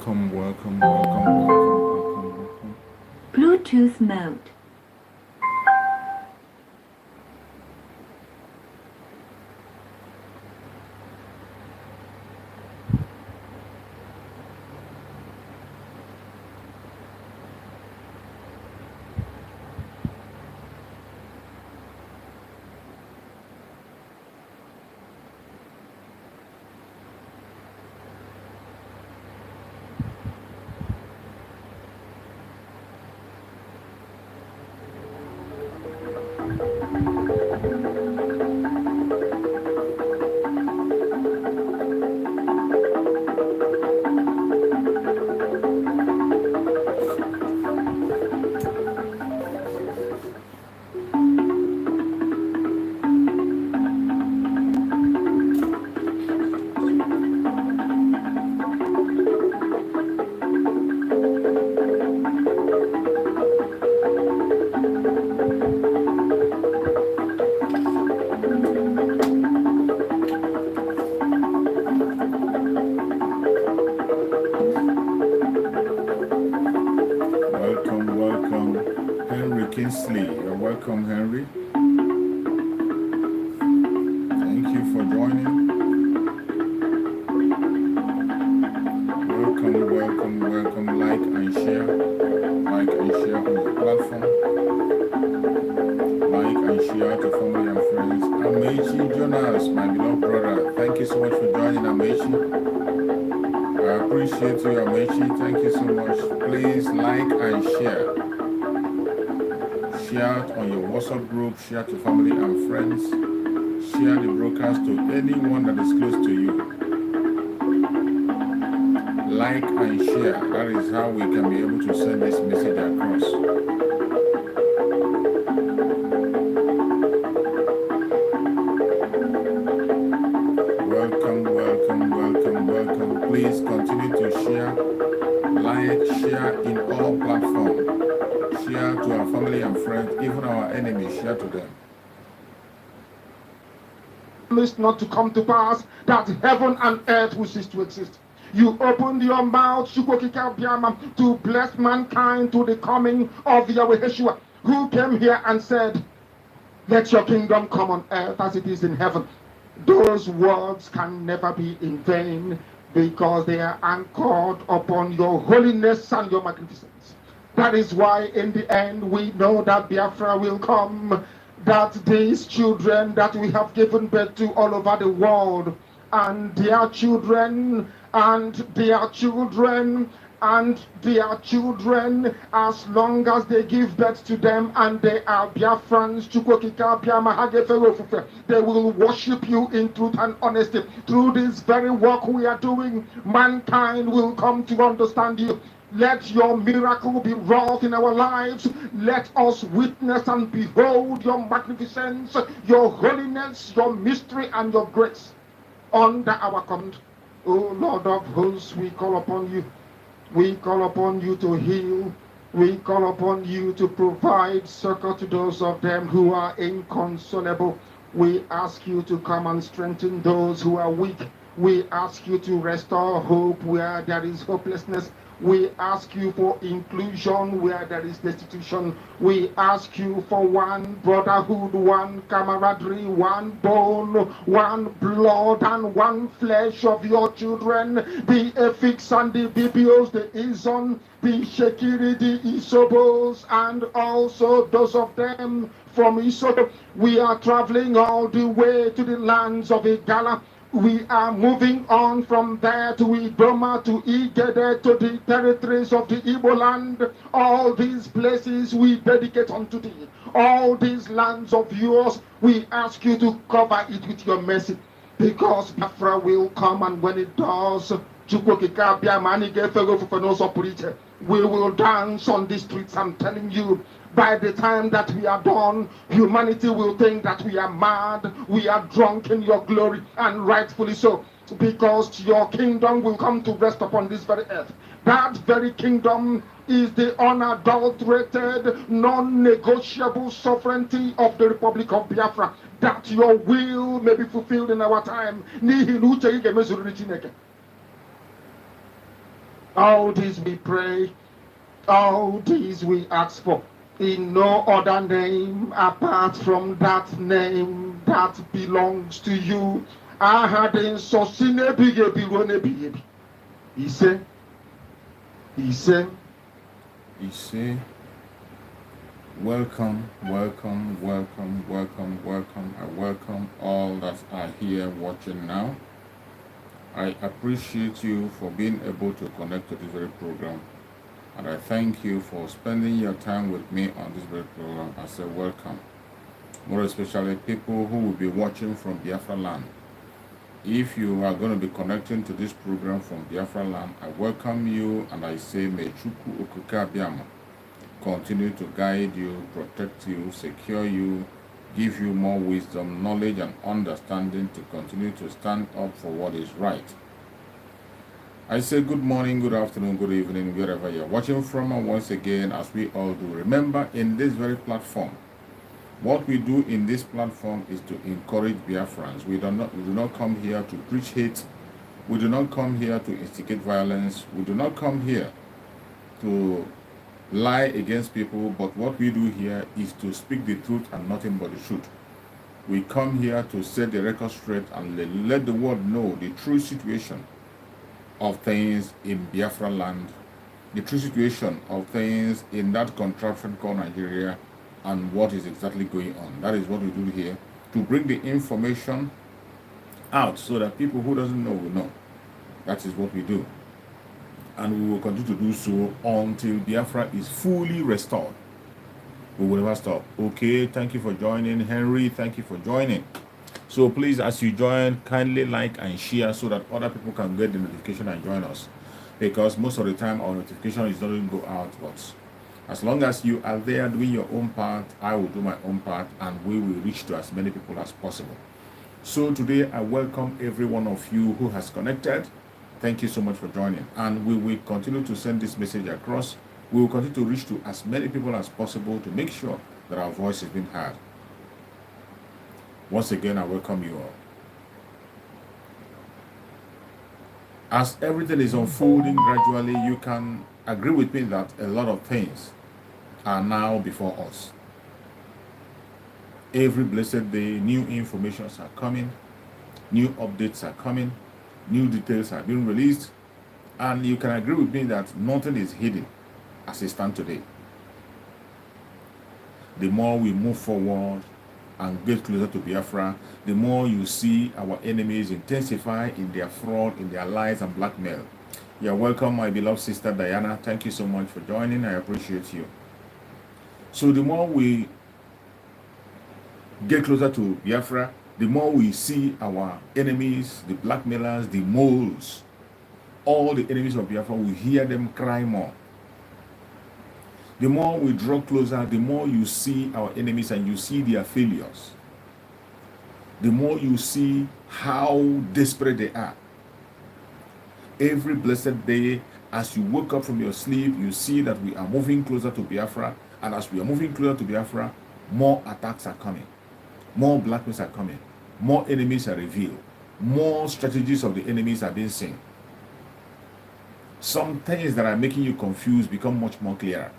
Welcome, welcome, welcome, welcome, welcome, welcome. Bluetooth mode. Welcome, welcome. Henry Kingsley. You're welcome, Henry. Thank you for joining. Welcome, welcome, welcome. Like and share. Like and share on the platform. Like and share to family and friends. Amechi Jonas, my beloved brother. Thank you so much for joining, Amechi. I appreciate you, Amechi. Thank you so much. Please like and share. Share it on your WhatsApp group. Share to family and friends. Share the broadcast to anyone that is close to you. Like and share. That is how we can be able to send this message across. Welcome, welcome, welcome, welcome. Please continue to share, like, share in all platforms. Share to our family and friends, even our enemies, share to them. Promised not to come to pass, that heaven and earth will cease to exist. You opened your mouth to bless mankind to the coming of Yahweh Yeshua, who came here and said, let your kingdom come on earth as it is in heaven. Those words can never be in vain, because they are anchored upon your holiness and your magnificence. That is why in the end we know that Biafra will come, that these children that we have given birth to all over the world, and their children, and their children, and their children, as long as they give birth to them and they are Biafrans, they will worship you in truth and honesty. Through this very work we are doing, mankind will come to understand you. Let your miracle be wrought in our lives. Let us witness and behold your magnificence, your holiness, your mystery, and your grace under our command. O Lord of hosts, we call upon you. We call upon you to heal. We call upon you to provide succor to those of them who are inconsolable. We ask you to come and strengthen those who are weak. We ask you to restore hope where there is hopelessness. We ask you for inclusion where there is destitution. We ask you for one brotherhood, one camaraderie, one bone, one blood, and one flesh of your children. The Efiks and the Bibios, the Izon, the Shekiri, the Isobos, and also those of them from Isobo. We are traveling all the way to the lands of Igala. We are moving on from there to Idoma, to Igede, to the territories of the Igbo land. All these places we dedicate unto thee. All these lands of yours, we ask you to cover it with your mercy. Because Biafra will come, and when it does, we will dance on the streets. I'm telling you, by the time that we are done, humanity will think that we are mad, we are drunk in your glory, and rightfully so, because your kingdom will come to rest upon this very earth. That very kingdom is the unadulterated, non-negotiable sovereignty of the Republic of Biafra, that your will may be fulfilled in our time. All this we pray, all this we ask for, in no other name apart from that name that belongs to you. I had in Sosine Bigebi. He said, he said, welcome, welcome, welcome, welcome, welcome. I welcome all that are here watching now. I appreciate you for being able to connect to this very program. And I thank you for spending your time with me on this very program. I say welcome. More especially people who will be watching from Biafra land. If you are going to be connecting to this program from Biafra land, I welcome you and I say may Chukwu Okuka Biama continue to guide you, protect you, secure you, give you more wisdom, knowledge and understanding to continue to stand up for what is right. I say good morning, good afternoon, good evening, wherever you're watching from, and once again, as we all do, remember in this very platform, what we do in this platform is to encourage Biafrans. We do not come here to preach hate. We do not come here to instigate violence. We do not come here to lie against people, but what we do here is to speak the truth and nothing but the truth. We come here to set the record straight and let the world know the true situation of things in Biafra land, the true situation of things in that contraption called Nigeria, and what is exactly going on. That is what we do here, to bring the information out so that people who doesn't know will know. That is what we do. And we will continue to do so until Biafra is fully restored. We will never stop. Okay, thank you for joining. Henry, thank you for joining. So please, as you join, kindly like and share so that other people can get the notification and join us. Because most of the time our notification is not going to go out, but as long as you are there doing your own part, I will do my own part and we will reach to as many people as possible. So today I welcome every one of you who has connected. Thank you so much for joining. And we will continue to send this message across. We will continue to reach to as many people as possible to make sure that our voice is being heard. Once again, I welcome you all. As everything is unfolding gradually, you can agree with me that a lot of things are now before us. Every blessed day, new informations are coming, new updates are coming, new details are being released, and you can agree with me that nothing is hidden as it stands today. The more we move forward and get closer to Biafra, the more you see our enemies intensify in their fraud, in their lies and blackmail. You're welcome, my beloved sister Diana. Thank you so much for joining. I appreciate you. So the more we get closer to Biafra, the more we see our enemies, the blackmailers, the moles, all the enemies of Biafra, we hear them cry more. The more we draw closer, the more you see our enemies and you see their failures. The more you see how desperate they are. Every blessed day, as you wake up from your sleep, you see that we are moving closer to Biafra. And as we are moving closer to Biafra, more attacks are coming. More blackmails are coming. More enemies are revealed. More strategies of the enemies are being seen. Some things that are making you confused become much more clearer.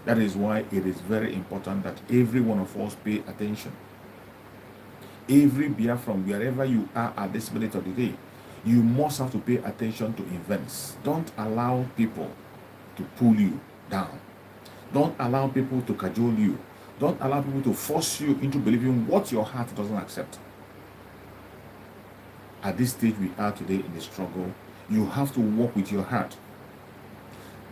That is why it is very important that every one of us pay attention. Every Biafran, wherever you are at this minute of the day, you must have to pay attention to events. Don't allow people to pull you down. Don't allow people to cajole you. Don't allow people to force you into believing what your heart doesn't accept. At this stage we are today in the struggle, you have to walk with your heart.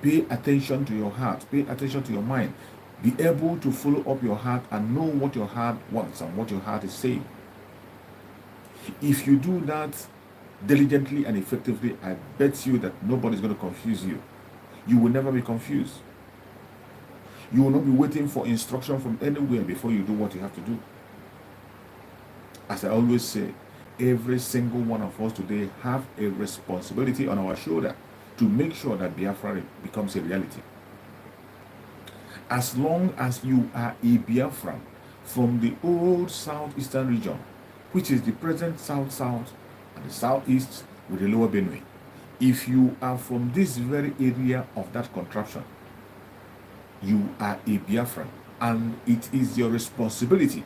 Pay attention to your heart. Pay attention to your mind. Be able to follow up your heart and know what your heart wants and what your heart is saying. If you do that diligently and effectively, I bet you that nobody's going to confuse you. You will never be confused. You will not be waiting for instruction from anywhere before you do what you have to do. As I always say, every single one of us today have a responsibility on our shoulder to make sure that Biafra becomes a reality. As long as you are a Biafran from the old southeastern region, which is the present south-south and the southeast with the lower Benue, If you are from this very area of that contraption, you are a Biafran, and it is your responsibility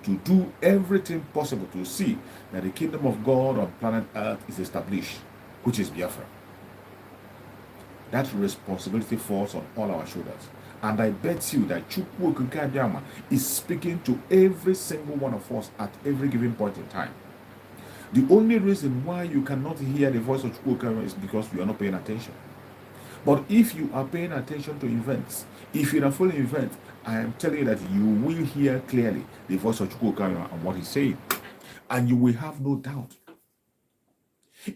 to do everything possible to see that the kingdom of God on planet Earth is established, which is Biafra. That responsibility falls on all our shoulders. And I bet you that Chukwu Okike is speaking to every single one of us at every given point in time. The only reason why you cannot hear the voice of Chukwu Okike is because you are not paying attention. But if you are paying attention to events, if you are following events, I am telling you that you will hear clearly the voice of Chukwu Okike and what he's saying. And you will have no doubt.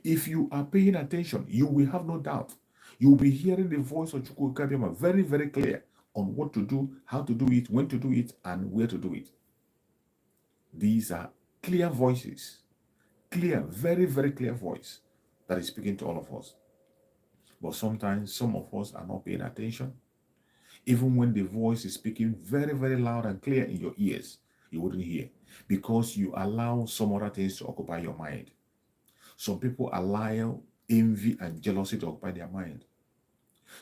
If you are paying attention, you will have no doubt. You will be hearing the voice of Chukwu Okike very, very clear on what to do, how to do it, when to do it, and where to do it. These are clear voices, clear, very, very clear voice that is speaking to all of us. But sometimes some of us are not paying attention. Even when the voice is speaking very, very loud and clear in your ears, you wouldn't hear because you allow some other things to occupy your mind. Some people allow envy and jealousy to occupy their mind.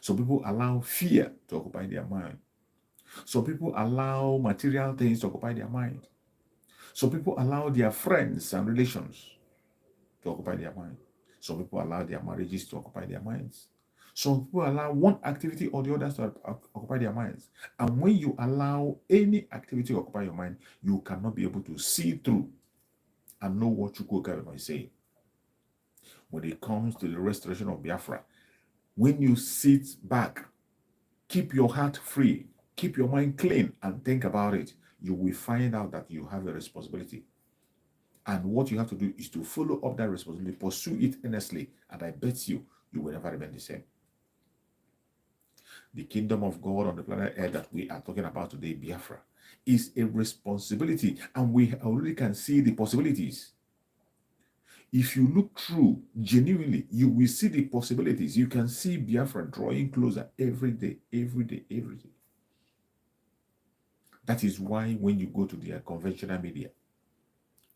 Some people allow fear to occupy their mind. Some people allow material things to occupy their mind. Some people allow their friends and relations to occupy their mind. Some people allow their marriages to occupy their minds. Some people allow one activity or the other to occupy their minds. And when you allow any activity to occupy your mind, you cannot be able to see through and know what Chukwu Okike is saying. When it comes to the restoration of Biafra, when you sit back, keep your heart free, keep your mind clean, and think about it, you will find out that you have a responsibility. And what you have to do is to follow up that responsibility, pursue it earnestly, and I bet you, you will never remain the same. The kingdom of God on the planet Earth that we are talking about today, Biafra, is a responsibility, and we already can see the possibilities. If you look through genuinely, you will see the possibilities. You can see Biafra drawing closer every day, every day, every day. That is why when you go to their conventional media,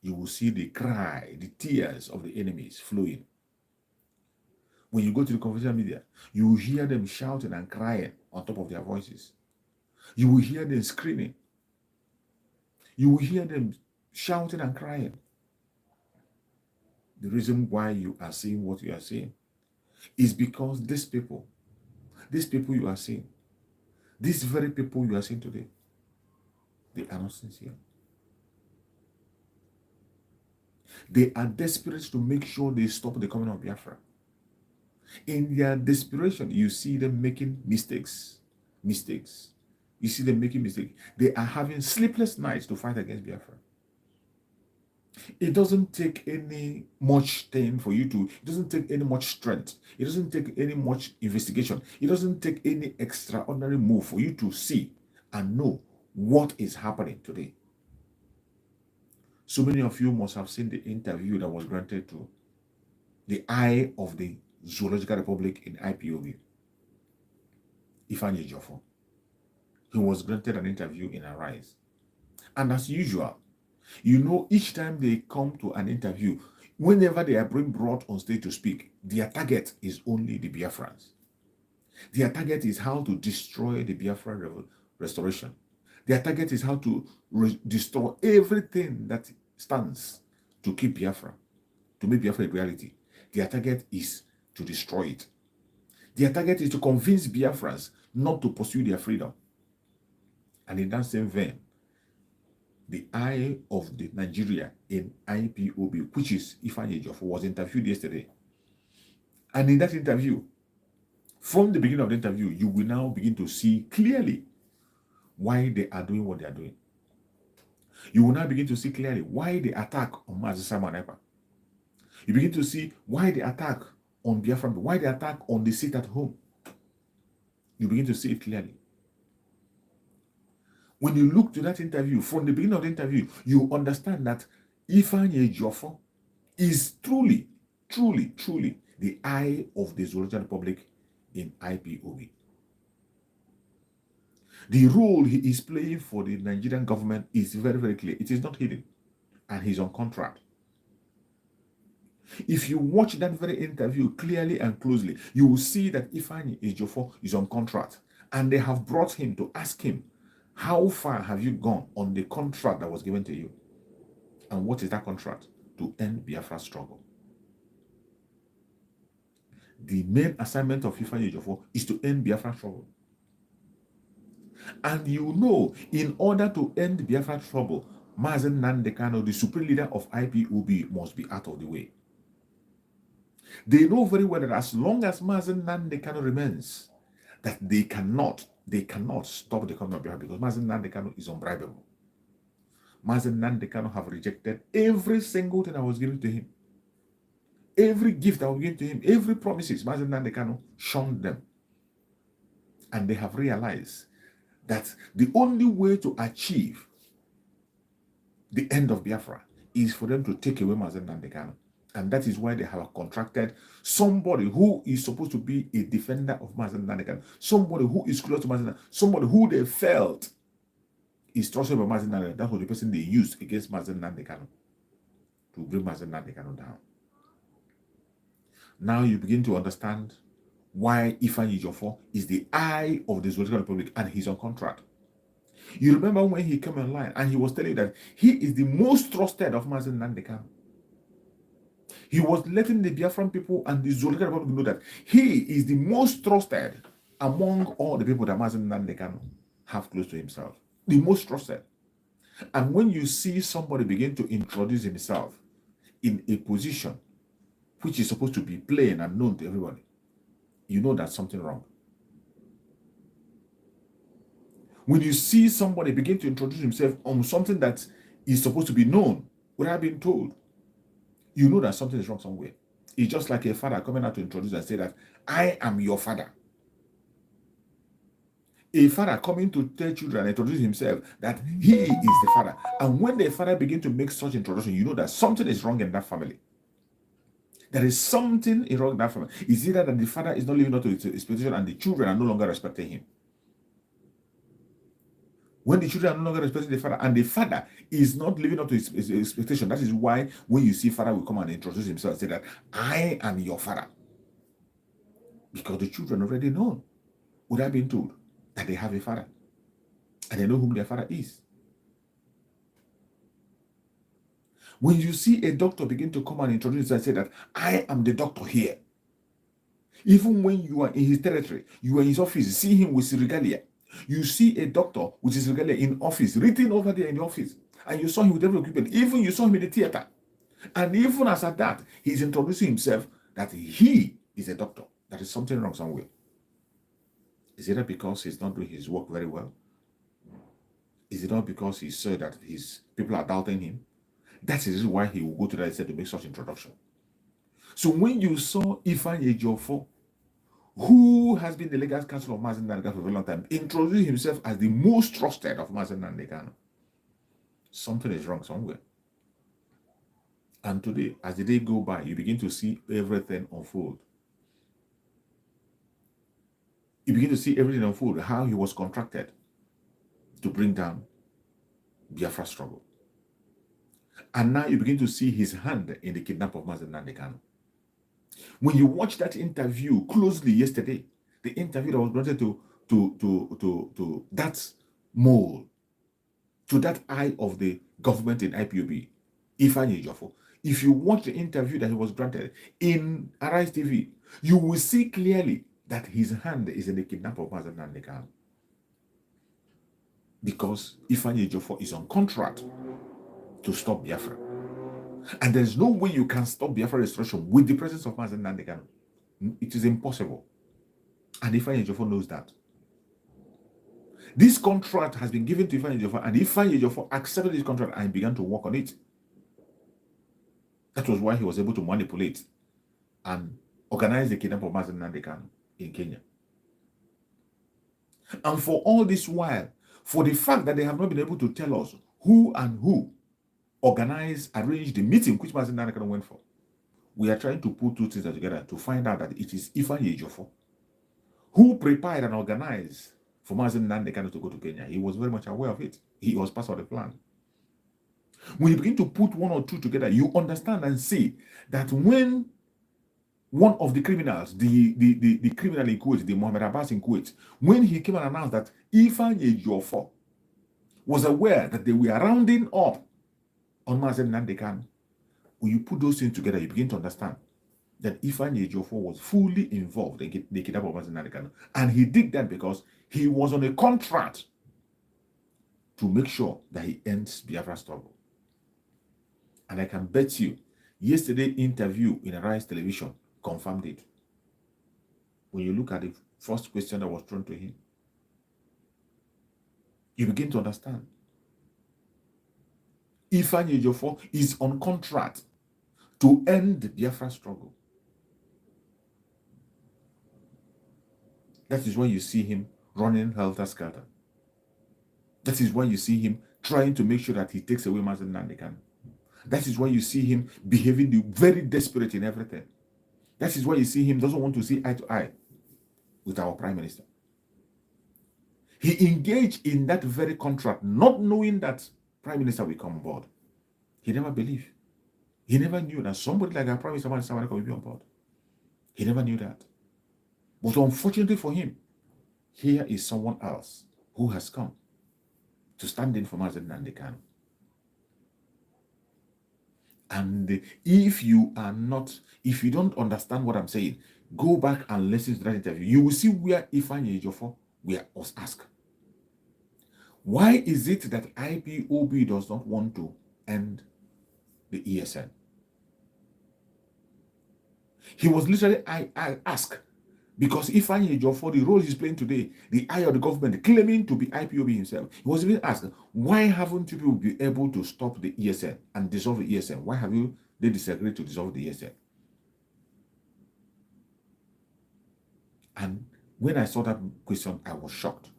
you will see the cry, the tears of the enemies flowing. When you go to the conventional media, you will hear them shouting and crying on top of their voices. You will hear them screaming. You will hear them shouting and crying. The reason why you are seeing what you are seeing is because these people you are seeing, these very people you are seeing today, they are not sincere. They are desperate to make sure they stop the coming of Biafra. In their desperation, you see them making mistakes. You see them making mistakes. They are having sleepless nights to fight against Biafra. It doesn't take any much thing for you to, it doesn't take any much strength. It doesn't take any much investigation. It doesn't take any extraordinary move for you to see and know what is happening today. So many of you must have seen the interview that was granted to the eye of the Zoological Republic in IPOB, Ifeanyi Ejiofor. He was granted an interview in Arise. And as usual, you know, each time they come to an interview, whenever they are being brought on stage to speak, their target is only the Biafrans. Their target is how to destroy the Biafra restoration. Their target is how to destroy everything that stands to keep Biafra, to make Biafra a reality. Their target is to destroy it. Their target is to convince Biafrans not to pursue their freedom. And in that same vein, the eye of the Nigeria in IPOB, which is Ifeanyi Ejiofor, was interviewed yesterday. And in that interview, from the beginning of the interview, you will now begin to see clearly why they are doing what they are doing. You will now begin to see clearly why the attack on Mazi Simon Ekpa. You begin to see why the attack on Biafra, why the attack on the seat at home. You begin to see it clearly. When you look to that interview, from the beginning of the interview, you understand that Ifeanyi Ejiofor is truly the eye of the Zoological Republic in IPOB. The role he is playing for the Nigerian government is very, very clear. It is not hidden. And he's on contract. If you watch that very interview clearly and closely, you will see that Ifeanyi Ejiofor is on contract, and they have brought him to ask him, how far have you gone on the contract that was given to you? And what is that contract? To end Biafra struggle. The main assignment of Ifeanyi Ejiofor is to end Biafra struggle. And you know, in order to end Biafra trouble, Mazen Nnamdi Kanu, the supreme leader of IPOB, must be out of the way. They know very well that as long as Mazen Nnamdi Kanu remains, that they cannot stop the coming of Biafra, because Mazen Nnamdi Kanu is unbribable. Mazen Nnamdi Kanu have rejected every single thing that was given to him. Every gift that was given to him, every promises, Mazen Nnamdi Kanu shunned them. And they have realized that the only way to achieve the end of Biafra is for them to take away Mazen Nnamdi Kanu. And that is why they have contracted somebody who is supposed to be a defender of Mazen Nnamdi Kanu, somebody who is close to Mazen Nnamdi Kanu, somebody who they felt is trusted by Mazen Nnamdi Kanu. That was the person they used against Mazen Nnamdi Kanu to bring Mazen Nnamdi Kanu down. Now you begin to understand why Ifeanyi Ejiofor is the eye of the Zoological Republic and he's on contract. You remember when he came online and he was telling you that he is the most trusted of Mazen Nnamdi Kanu. He was letting the Biafran people and the Zoological Republic know that he is the most trusted among all the people that Mazen Nnamdi Kanu have close to himself. The most trusted. And when you see somebody begin to introduce himself in a position which is supposed to be plain and known to everybody, you know that's something wrong. When you see somebody begin to introduce himself on something that is supposed to be known without being told, you know that something is wrong somewhere. It's just like a father coming out to introduce and say that, I am your father. A father coming to tell children and introduce himself that he is the father. And when the father begins to make such introduction, you know that something is wrong in that family. There is something wrong in that family. It's either that the father is not living up to his expectation and the children are no longer respecting him. When the children are no longer respecting the father and the father is not living up to his expectation, that is why when you see father will come and introduce himself and say that, I am your father. Because the children already know, without being told, that they have a father. And they know whom their father is. When you see a doctor begin to come and introduce and say that, I am the doctor here. Even when you are in his territory, you are in his office, see him with regalia. You see a doctor with his regalia in office, written over there in the office, and you saw him with every equipment. Even you saw him in the theater. And even as at that, he's introducing himself that he is a doctor. That is something wrong somewhere. Is it not because he's not doing his work very well? Is it not because he said that his people are doubting him? That is why he will go to that instead to make such introduction. So when you saw Ifeanyi Ejiofor, who has been the legal counsel of Mazen Nnamdi Kanu for a very long time, introduce himself as the most trusted of Mazen Nnamdi Kanu, something is wrong somewhere. And today, as the day go by, you begin to see everything unfold. You begin to see everything unfold, how he was contracted to bring down Biafra struggle. And now you begin to see his hand in the kidnap of Mazen Nnamdi Kanu. When you watch that interview closely yesterday, the interview that was granted to that mole, to that eye of the government in IPOB, Ifeanyi Ejiofor, if you watch the interview that he was granted in Arise TV, you will see clearly that his hand is in the kidnap of Mazen Nnamdi Kanu. Because Ifeanyi Ejiofor is on contract to stop Biafra. And there's no way you can stop Biafra destruction with the presence of Mazen Nnamdi Kanu. It is impossible. And Ifeanyi Ejiofor knows that. This contract has been given to Ifeanyi Ejiofor, and Ifeanyi Ejiofor accepted this contract and began to work on it. That was why he was able to manipulate and organize the kidnap of Mazen Nnamdi Kanu in Kenya. And for all this while, for the fact that they have not been able to tell us who organized, arranged the meeting which Mazen Nnamdi Kanu went for, we are trying to put two things together to find out that it is Ifeanyi Ejiofor who prepared and organized for Mazen Nnamdi Kanu to go to Kenya. He was very much aware of it. He was part of the plan. When you begin to put one or two together, you understand and see that when one of the criminals, the criminal in Kuwait, the Mohammed Abbas in Kuwait, when he came and announced that Ifeanyi Ejiofor was aware that they were rounding up on Mazen Nandekan, when you put those things together, you begin to understand that Ifeanyi Ejiofor was fully involved in the kidnapping of Mazen Nandekan. And he did that because he was on a contract to make sure that he ends Biafra struggle. And I can bet you, yesterday's interview in Arise Television confirmed it. When you look at the first question that was thrown to him, you begin to understand. Ifeanyi Ejiofor is on contract to end the Biafra struggle. That is why you see him running helter-skelter. That is why you see him trying to make sure that he takes away Mazen Nandekan. That is why you see him behaving very desperate in everything. That is why you see him doesn't want to see eye to eye with our Prime Minister. He engaged in that very contract, not knowing that Prime Minister will come on board. He never believed. He never knew that somebody like our Prime Minister will be on board. He never knew that. But unfortunately for him, here is someone else who has come to stand in for Mazen Nandekan. And if you don't understand what I'm saying, go back and listen to that interview. You will see where Ifeanyi Ejiofor was asked, why is it that IPOB does not want to end the ESN? He was literally asked, because Ifeanyi Ejiofor, the role he's playing today, the eye of the government, claiming to be IPOB himself, he was even asked, why haven't you been able to stop the ESN and dissolve the ESN? Why have they disagreed to dissolve the ESN? And when I saw that question, I was shocked.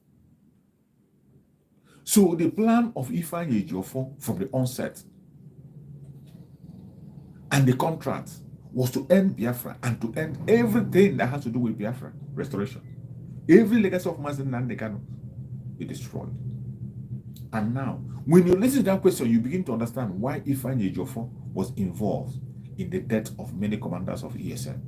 So the plan of Ifeanyi Ejiofor from the onset and the contract was to end Biafra and to end everything that has to do with Biafra restoration. Every legacy of Mazen Nandekan be destroyed. And now, when you listen to that question, you begin to understand why Ifeanyi Ejiofor was involved in the death of many commanders of ESN.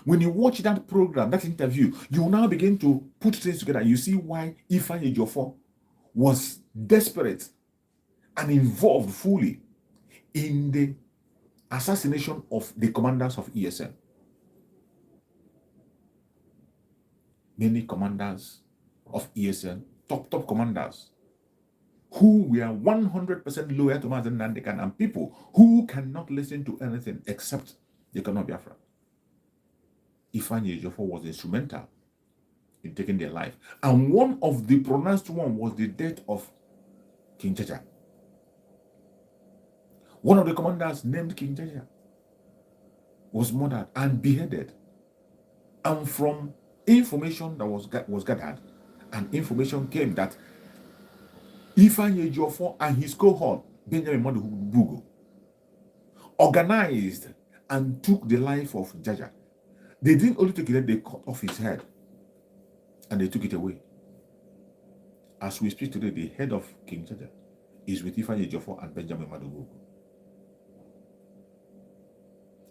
When you watch that program, that interview, you will now begin to put things together. You see why Ifeanyi Ejiofor was desperate and involved fully in the assassination of the commanders of ESN. Many commanders of ESN, top commanders, who were 100% loyal to Mazen Nandekan, and people who cannot listen to anything except the Kano Biafra. Ifeanyi Ejiofor was instrumental in taking their life. And one of the pronounced one was the death of King Jaja. One of the commanders named King Jaja was murdered and beheaded. And from information that was gathered, and information came that Ifeanyi Ejiofor and his cohort, Benjamin Bugo, organized and took the life of Jaja. They didn't only take it, they cut off his head and they took it away. As we speak today, the head of King Jaja is with Ifeanyi Ejiofor and Benjamin Bugo.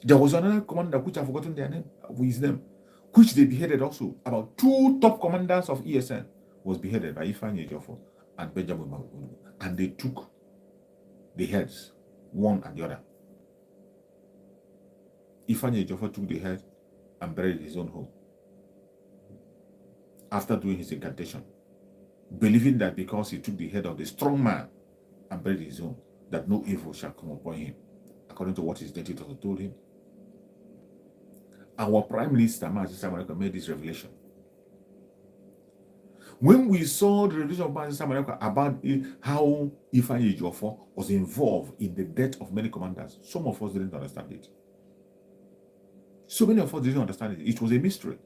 There was another commander which I've forgotten their name, his name, which they beheaded also. About 2 top commanders of ESN was beheaded by Ifeanyi Ejiofor and Benjamin Bugo. And they took the heads, one and the other. Ifeanyi Ejiofor took the head and buried in his own home after doing his incantation, believing that because he took the head of the strong man and buried his own, that no evil shall come upon him, according to what his deity told him. Our Prime Minister, Mazi Samareko, made this revelation. When we saw the revelation of Mazi Samareko about how Ifeanyi Ejiofor was involved in the death of many commanders, some of us didn't understand it. So many of us didn't understand it. It was a mystery.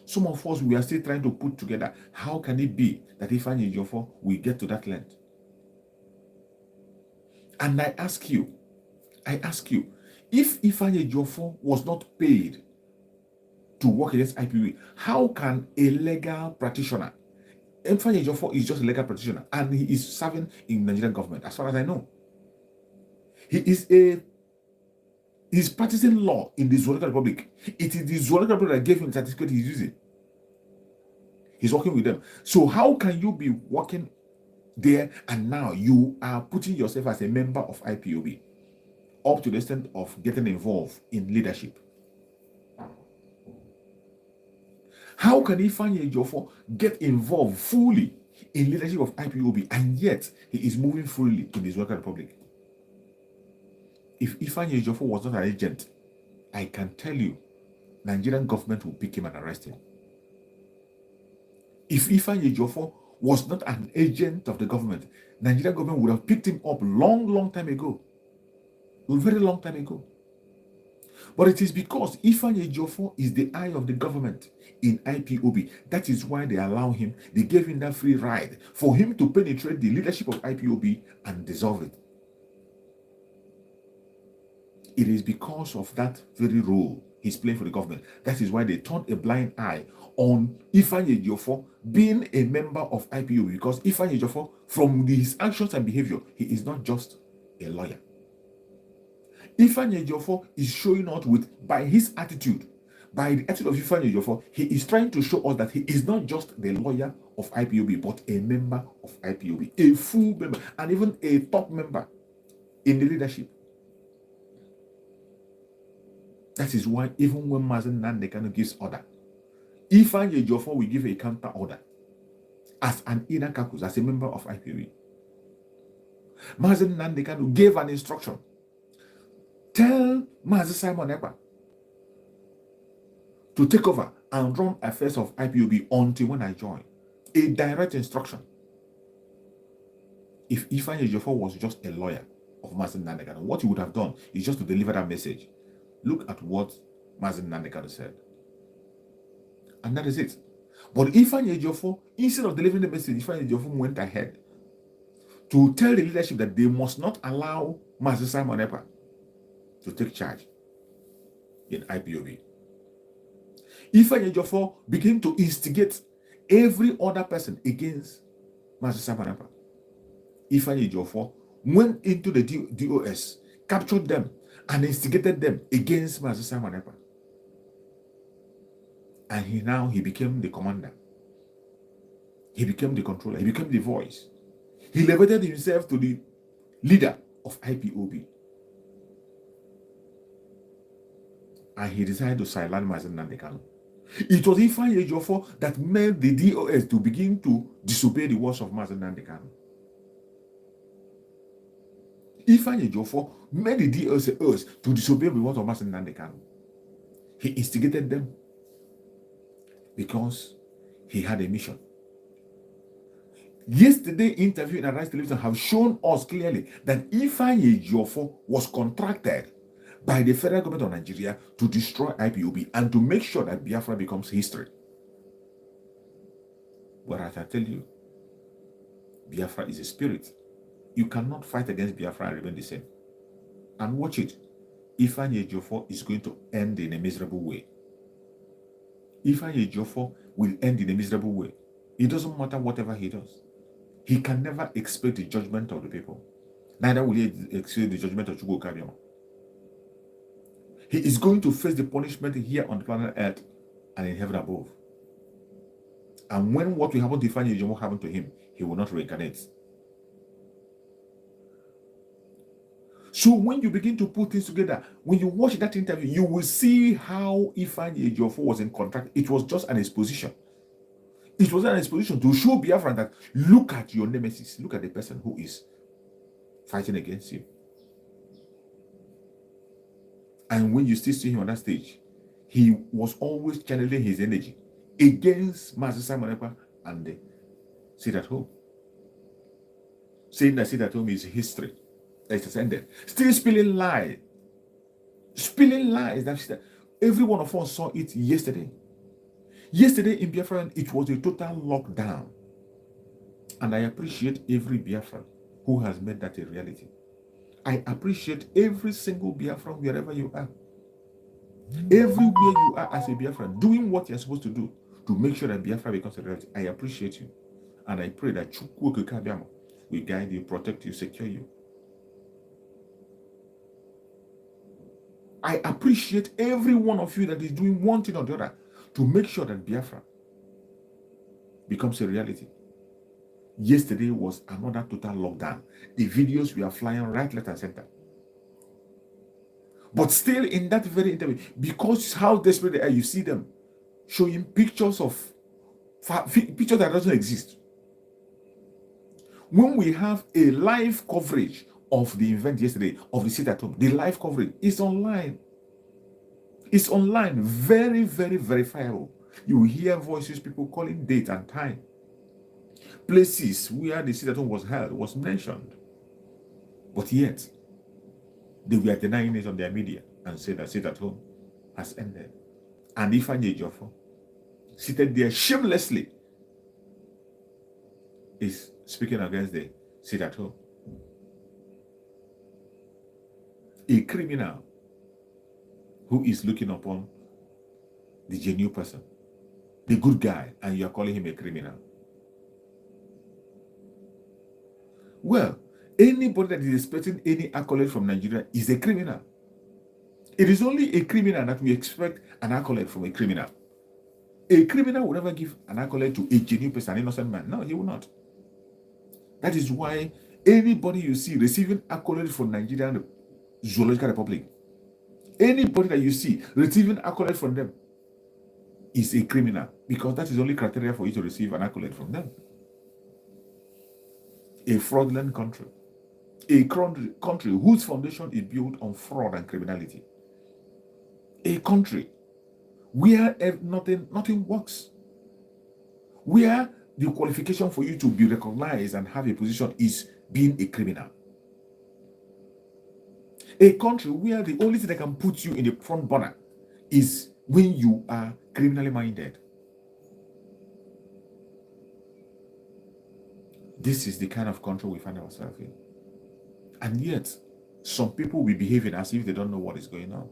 Some of us, we are still trying to put together, how can it be that Ifeanyi Ejiofor will get to that length? And I ask you, if Ifeanyi Ejiofor was not paid to work against IPOB, how can a legal practitioner Ifeanyi Ejiofor is just a legal practitioner and he is serving in Nigerian government, as far as I know. He's practicing law in the Zoological Republic. It is the Zoological Republic that gave him the certificate he's using. He's working with them. So how can you be working there and now you are putting yourself as a member of IPOB up to the extent of getting involved in leadership? How can Ifeanyi Ejiofor get involved fully in leadership of IPOB and yet he is moving freely in the Zoological Republic? If Ifeanyi Ejiofor was not an agent, I can tell you, Nigerian government will pick him and arrest him. If Ifeanyi Ejiofor was not an agent of the government, Nigerian government would have picked him up long time ago. A very long time ago. But it is because Ifeanyi Ejiofor is the eye of the government in IPOB. That is why they allow him, they gave him that free ride for him to penetrate the leadership of IPOB and dissolve it. It is because of that very role he's playing for the government. That is why they turned a blind eye on Ifeanyi Ejiofor being a member of IPOB, because Ifeanyi Ejiofor, from his actions and behavior, he is not just a lawyer. Ifeanyi Ejiofor is showing out by his attitude, by the attitude of Ifeanyi Ejiofor, he is trying to show us that he is not just the lawyer of IPOB, but a member of IPOB, a full member, and even a top member in the leadership. That is why even when Mazen Nandekano gives order, Ifeanyi Ejiofor will give a counter order as an inner caucus, as a member of IPOB. Mazen Nandekano gave an instruction. Tell Mazi Simon Ekpa to take over and run affairs of IPOB until when I join. A direct instruction. If Ifeanyi Ejiofor was just a lawyer of Mazen Nandekano, what he would have done is just to deliver that message. Look at what Mazen Nandekano said. And that is it. But Ifeanyi Ejiofor, instead of delivering the message, Ifeanyi Ejiofor went ahead to tell the leadership that they must not allow Mazi Simon Ekpa to take charge in IPOB. Ifeanyi Ejiofor began to instigate every other person against Mazi Simon Ekpa. Ifeanyi Ejiofor went into the DOS, captured them, and instigated them against Mazi Simon Ekpa. And he became the commander. He became the controller. He became the voice. He elevated himself to the leader of IPOB. And he decided to silence Mazen Nandekano. It was Ifeanyi Ejiofor that made the DOS to begin to disobey the words of Mazen Nandekano. Ifeanyi Ejiofor made the DOS to disobey the words of Mazen Nandekano. He instigated them because he had a mission. Yesterday interview in Arise Television have shown us clearly that Ifeanyi Ejiofor was contracted by the federal government of Nigeria to destroy IPOB and to make sure that Biafra becomes history. But as I tell you, Biafra is a spirit. You cannot fight against Biafra and remain the same. And watch it. Ifeanyi Ejiofor is going to end in a miserable way. Ifeanyi Ejiofor will end in a miserable way. It doesn't matter whatever he does. He can never expect the judgment of the people. Neither will he expect the judgment of Chukwu Kabiama. He is going to face the punishment here on planet Earth and in heaven above. And when what will happen to Ifeanyi Ejiofor happen to him, he will not reincarnate. So when you begin to put things together, when you watch that interview, you will see how Ifeanyi Ejiofor was in contract. It was just an exposition. It was an exposition to show Biafran that look at your nemesis, look at the person who is fighting against you. And when you still see him on that stage, he was always channeling his energy against Mazi Simon Ekpa and the Sit at Home. Saying that Sit at Home is history. It has ended. Still spilling lies. Spilling lies. That every one of us saw it yesterday. Yesterday in Biafra, it was a total lockdown. And I appreciate every Biafran who has made that a reality. I appreciate every single Biafran wherever you are. Everywhere you are as a Biafran, doing what you're supposed to do to make sure that Biafra becomes a reality. I appreciate you. And I pray that Chukwu Kabiamo will guide you, protect you, secure you. I appreciate every one of you that is doing one thing or the other to make sure that Biafra becomes a reality. Yesterday was another total lockdown. The videos were flying right, left, and center. But still, in that very interview, because how desperate they are, you see them showing pictures of pictures that doesn't exist. When we have a live coverage of the event yesterday, of the sit at home, the live coverage is online. It's online, very, very verifiable. You will hear voices, people calling date and time. Places where the sit at home was held was mentioned. But yet, they were denying it on their media and said that sit at home has ended. And Ifeanyi Ejiofor, seated there shamelessly, is speaking against the sit at home. A criminal who is looking upon the genuine person, the good guy, and you are calling him a criminal. Well, anybody that is expecting any accolade from Nigeria is a criminal. It is only a criminal that we expect an accolade from a criminal. A criminal will never give an accolade to a genuine person, an innocent man. No, he will not. That is why anybody you see receiving accolade from Nigerian Zoological Republic, anybody that you see receiving accolade from them is a criminal, because that is the only criteria for you to receive an accolade from them. A fraudulent country, a country whose foundation is built on fraud and criminality, a country where nothing works, where the qualification for you to be recognized and have a position is being a criminal, a country where the only thing that can put you in the front burner is when you are criminally minded. This is the kind of country we find ourselves in. And yet, some people will be behaving as if they don't know what is going on.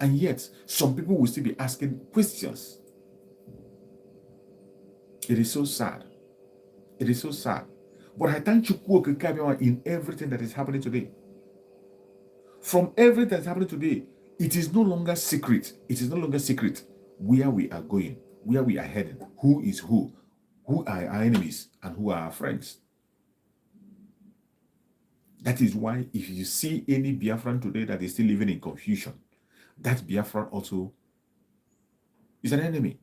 And yet, some people will still be asking questions. It is so sad. It is so sad. But I thank you in everything that is happening today. From everything that is happening today, it is no longer secret. It is no longer secret where we are going, where we are heading, who is who are our enemies, and who are our friends. That is why if you see any Biafran today that is still living in confusion, that Biafran also is an enemy.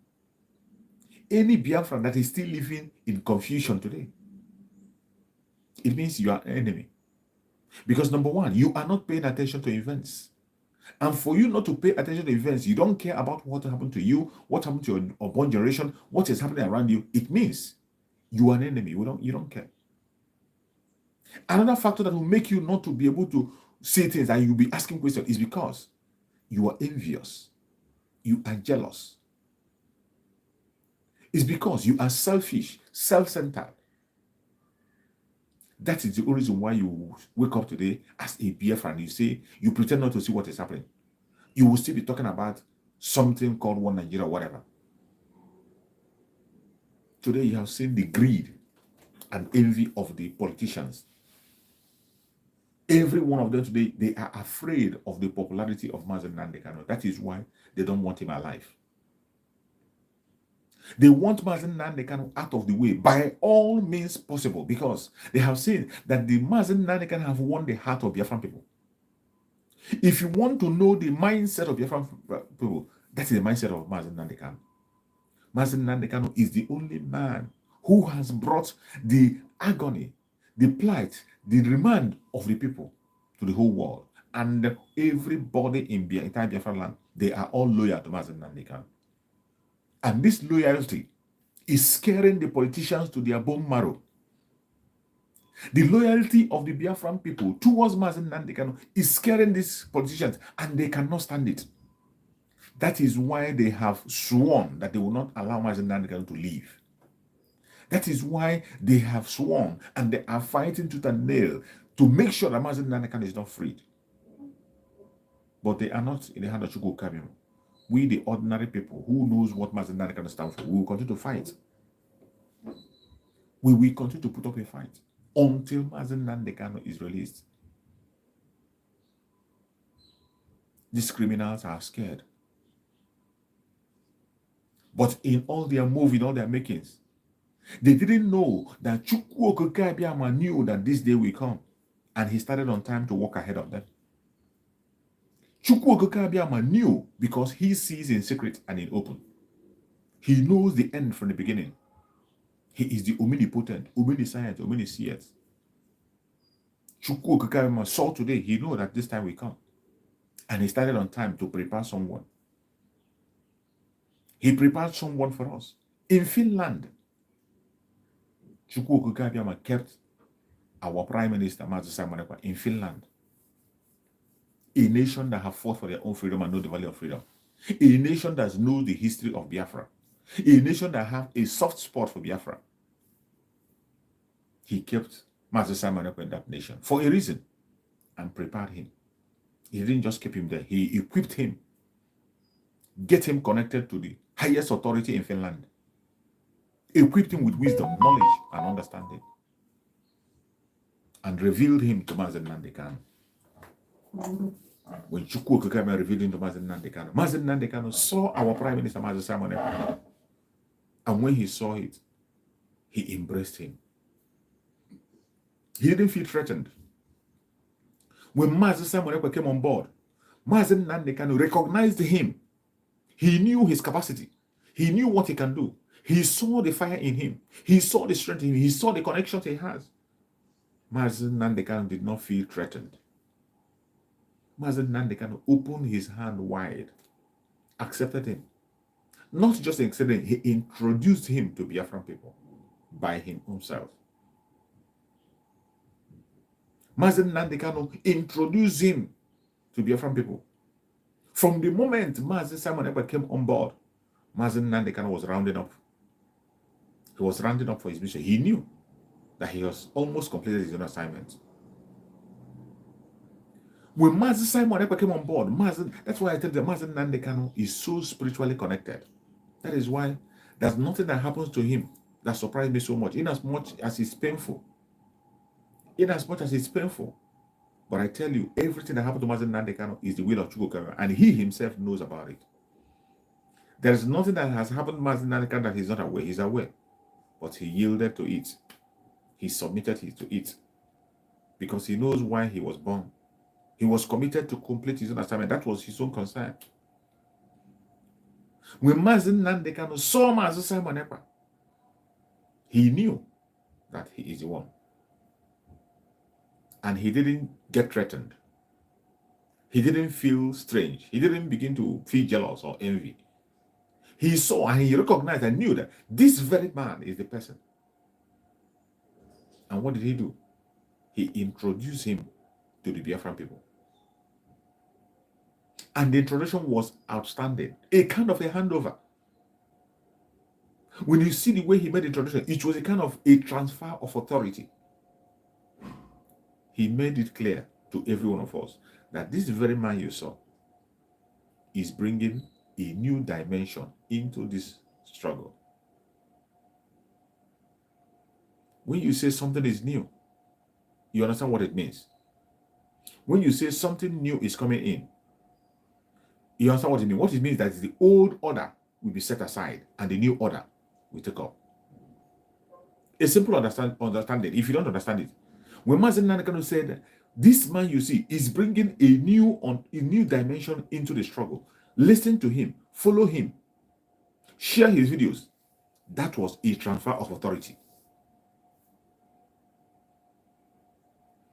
Any Biafran that is still living in confusion today, it means you are an enemy. Because number one, you are not paying attention to events. And for you not to pay attention to events, you don't care about what happened to you, what happened to your unborn generation, what is happening around you. It means you are an enemy. You don't care. Another factor that will make you not to be able to say things and you'll be asking questions is because you are envious. You are jealous. It's because you are selfish, self-centered. That is the only reason why you wake up today as a Biafran and you say, you pretend not to see what is happening. You will still be talking about something called One Nigeria or whatever. Today you have seen the greed and envy of the politicians. Every one of them today, they are afraid of the popularity of Mazen Nnamdi Kanu. That is why they don't want him alive. They want Mazen Nnamdi Kanu out of the way by all means possible, because they have seen that the Mazen Nnamdi Kanu have won the heart of Biafran people. If you want to know the mindset of Biafran people, that is the mindset of Mazen Nnamdi Kanu. Mazen Nnamdi Kanu is the only man who has brought the agony, the plight, the demand of the people to the whole world. And everybody in the entire Biafran land, they are all loyal to Mazen Nnamdi Kanu. And this loyalty is scaring the politicians to their bone marrow. The loyalty of the Biafran people towards Mazen Nnamdi Kanu is scaring these politicians, and they cannot stand it. That is why they have sworn that they will not allow Mazen Nnamdi Kanu to leave. That is why they have sworn and they are fighting tooth and nail to make sure that Mazen Nnamdi Kanu is not freed. But they are not in the hand of Chukwu Kabiru. We, the ordinary people who knows what Mazen Nnamdi Kanu stands for, we will continue to fight. We will continue to put up a fight until Mazen Nandekano is released. These criminals are scared. But in all their move, in all their makings, they didn't know that Chukwu Okike Abiama knew that this day will come. And he started on time to walk ahead of them. Chukwu Okike Abiama knew because he sees in secret and in open. He knows the end from the beginning. He is the omnipotent, omniscient, omniscient. Chukwu Okike Abiama saw today, he knew that this time will come. And he started on time to prepare someone. He prepared someone for us. In Finland, Chukwu Okike Abiama kept our Prime Minister, Mazi Simon Ekpa, in Finland. A nation that have fought for their own freedom and know the value of freedom. A nation that knows the history of Biafra. A nation that have a soft spot for Biafra. He kept Mazi Simon Ekpa in that nation for a reason and prepared him. He didn't just keep him there. He equipped him. Get him connected to the highest authority in Finland. Equipped him with wisdom, knowledge, and understanding. And revealed him to Mazen Nandekano. When Chukwu Okike Abiama revealed him to Mazen Nandekano saw our Prime Minister, Mazi Simon Ekpa. And when he saw it, he embraced him. He didn't feel threatened. When Mazi Simon Ekpa came on board, Mazen Nandekano recognized him. He knew his capacity. He knew what he can do. He saw the fire in him. He saw the strength in him. He saw the connections he has. Mazen Nandekano did not feel threatened. Mazen Nandekano opened his hand wide, accepted him. Not just accepted him, he introduced him to Biafran people by himself. Mazen Nandekano introduced him to Biafran people. From the moment Mazi Simon Ekpa came on board, Mazen Nandekano was rounding up. He was rounding up for his mission. He knew that he was almost completed his own assignment. When Mazi Simon Ekpa came on board, that's why I tell you that Mazen Nandekano is so spiritually connected. That is why there's nothing that happens to him that surprised me so much, in as much as it's painful. In as much as it's painful. But I tell you, everything that happened to Mazen Nandekano is the will of Chukwu Okike Abiama, and he himself knows about it. There is nothing that has happened to Mazen Nandekano that he's not aware. He's aware. But he yielded to it. He submitted to it. Because he knows why he was born. He was committed to complete his own assignment. That was his own concern. When Mazen Nandekano saw Mazi Simon Ekpa, he knew that he is the one. And he didn't get threatened. He didn't feel strange. He didn't begin to feel jealous or envy. He saw and he recognized and knew that this very man is the person. And what did he do? He introduced him to the Biafran people. And the introduction was outstanding. A kind of a handover. When you see the way he made the introduction, it was a kind of a transfer of authority. He made it clear to every one of us that this very man you saw is bringing a new dimension into this struggle. When you say something is new, you understand what it means. When you say something new is coming in, you understand what it means. What it means is that the old order will be set aside and the new order will take up. A simple understanding, if you don't understand it. When Mazen Nandekano said, this man you see is bringing a new dimension into the struggle. Listen to him, follow him, share his videos. That was a transfer of authority.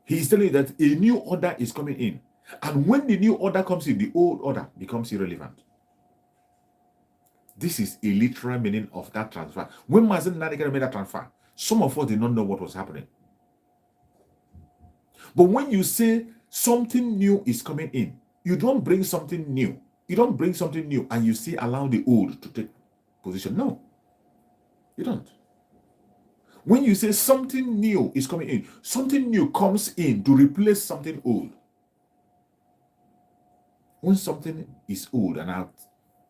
He is telling you that a new order is coming in. And when the new order comes in, the old order becomes irrelevant. This is a literal meaning of that transfer. When Mazen Nandekano made that transfer, some of us did not know what was happening. But when you say something new is coming in, you don't bring something new. You don't bring something new and you still allow the old to take position. No, you don't. When you say something new is coming in, something new comes in to replace something old. When something is old and have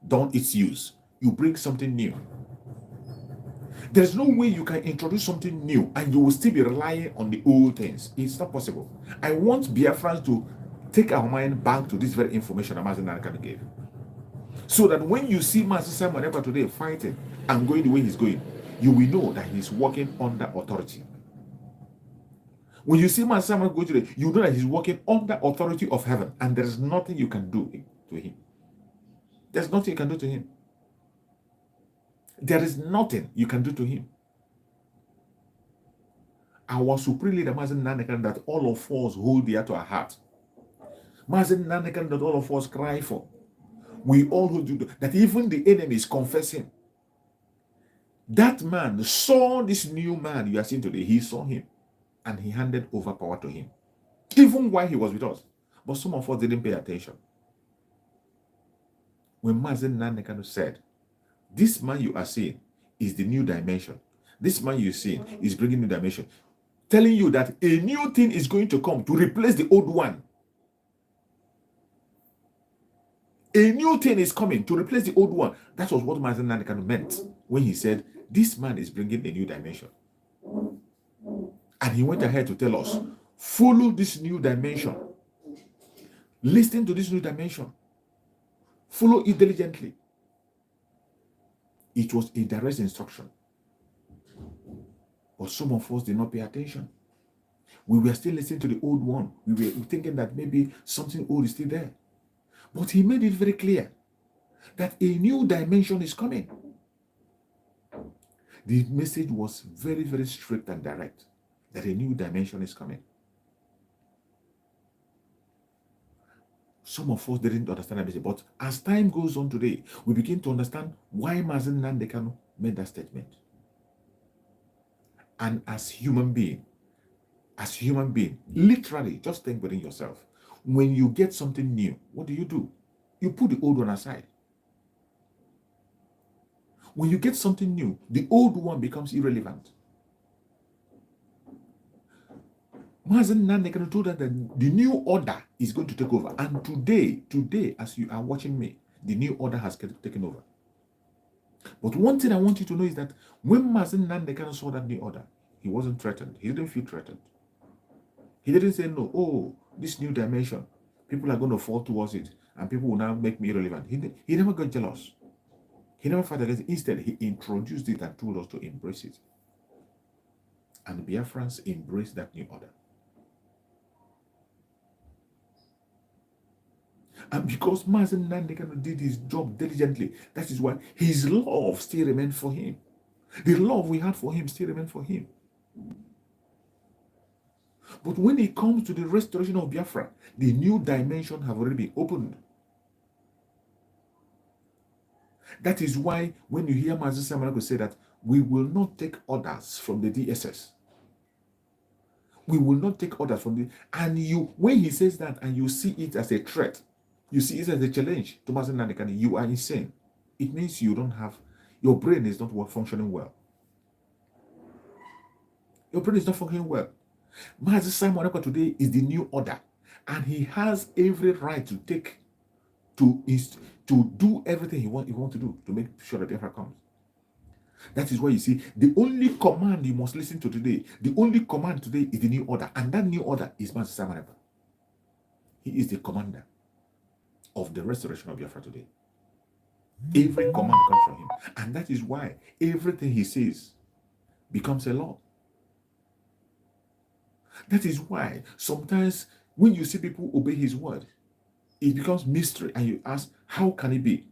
done its use, you bring something new. There's no way you can introduce something new and you will still be relying on the old things. It's not possible. I want Biafrans to take our mind back to this very information that Mazen Nankan gave. So that when you see Master Simon Ekpa today fighting and going the way he's going, you will know that he's working under authority. When you see Master Simon go today, you know that he's working under authority of heaven, and there is nothing you can do to him. There's nothing you can do to him. There is nothing you can do to him. Our supreme leader, Mazen Nanekan, that all of us hold dear to our heart. Mazen Nanekan, that all of us cry for. We all hold you, that even the enemies confess him. That man saw this new man you are seeing today. He saw him and he handed over power to him, even while he was with us. But some of us didn't pay attention. When Mazen Nanekan said, this man you are seeing is the new dimension. This man you're seeing is bringing new dimension. Telling you that a new thing is going to come to replace the old one. A new thing is coming to replace the old one. That was what Mazen Nanekan meant when he said, this man is bringing a new dimension. And he went ahead to tell us, follow this new dimension. Listen to this new dimension. Follow it diligently. It was a direct instruction. But some of us did not pay attention. We were still listening to the old one. We were thinking that maybe something old is still there. But he made it very clear that a new dimension is coming. The message was very, very strict and direct, that a new dimension is coming. Some of us didn't understand that message, but as time goes on today, we begin to understand why Mazen Nandekano made that statement. And as human being, literally, just think within yourself. When you get something new, what do? You put the old one aside. When you get something new, the old one becomes irrelevant. Mazen Nandekano told us that the new order is going to take over. And today, as you are watching me, the new order has taken over. But one thing I want you to know is that when Mazen Nandekano saw that new order, he wasn't threatened. He didn't feel threatened. He didn't say, no, oh, this new dimension, people are going to fall towards it, and people will now make me irrelevant. He never got jealous. He never fought against it. Instead, he introduced it and told us to embrace it. And Biafrans embraced that new order. And because Mazen Nandekano did his job diligently, that is why his love still remained for him. The love we had for him still remained for him. But when it comes to the restoration of Biafra, the new dimension have already been opened. That is why when you hear Mazen Samarako say that we will not take orders from the DSS. We will not take orders from the... And when he says that and you see it as a threat, you see it as a challenge to Mazen Nandekano, you are insane. It means you don't have... Your brain is not functioning well. Your brain is not functioning well. Mazen Simon Ekpa today is the new order, and he has every right to do everything he wants to do to make sure that Biafra comes. That is why you see the only command you must listen to today. The only command today is the new order, and that new order is Mazen Simon Ekpa. He is the commander of the restoration of Biafra today. Every command comes from him, and that is why everything he says becomes a law. That is why sometimes when you see people obey his word, it becomes mystery, and you ask, how can it be?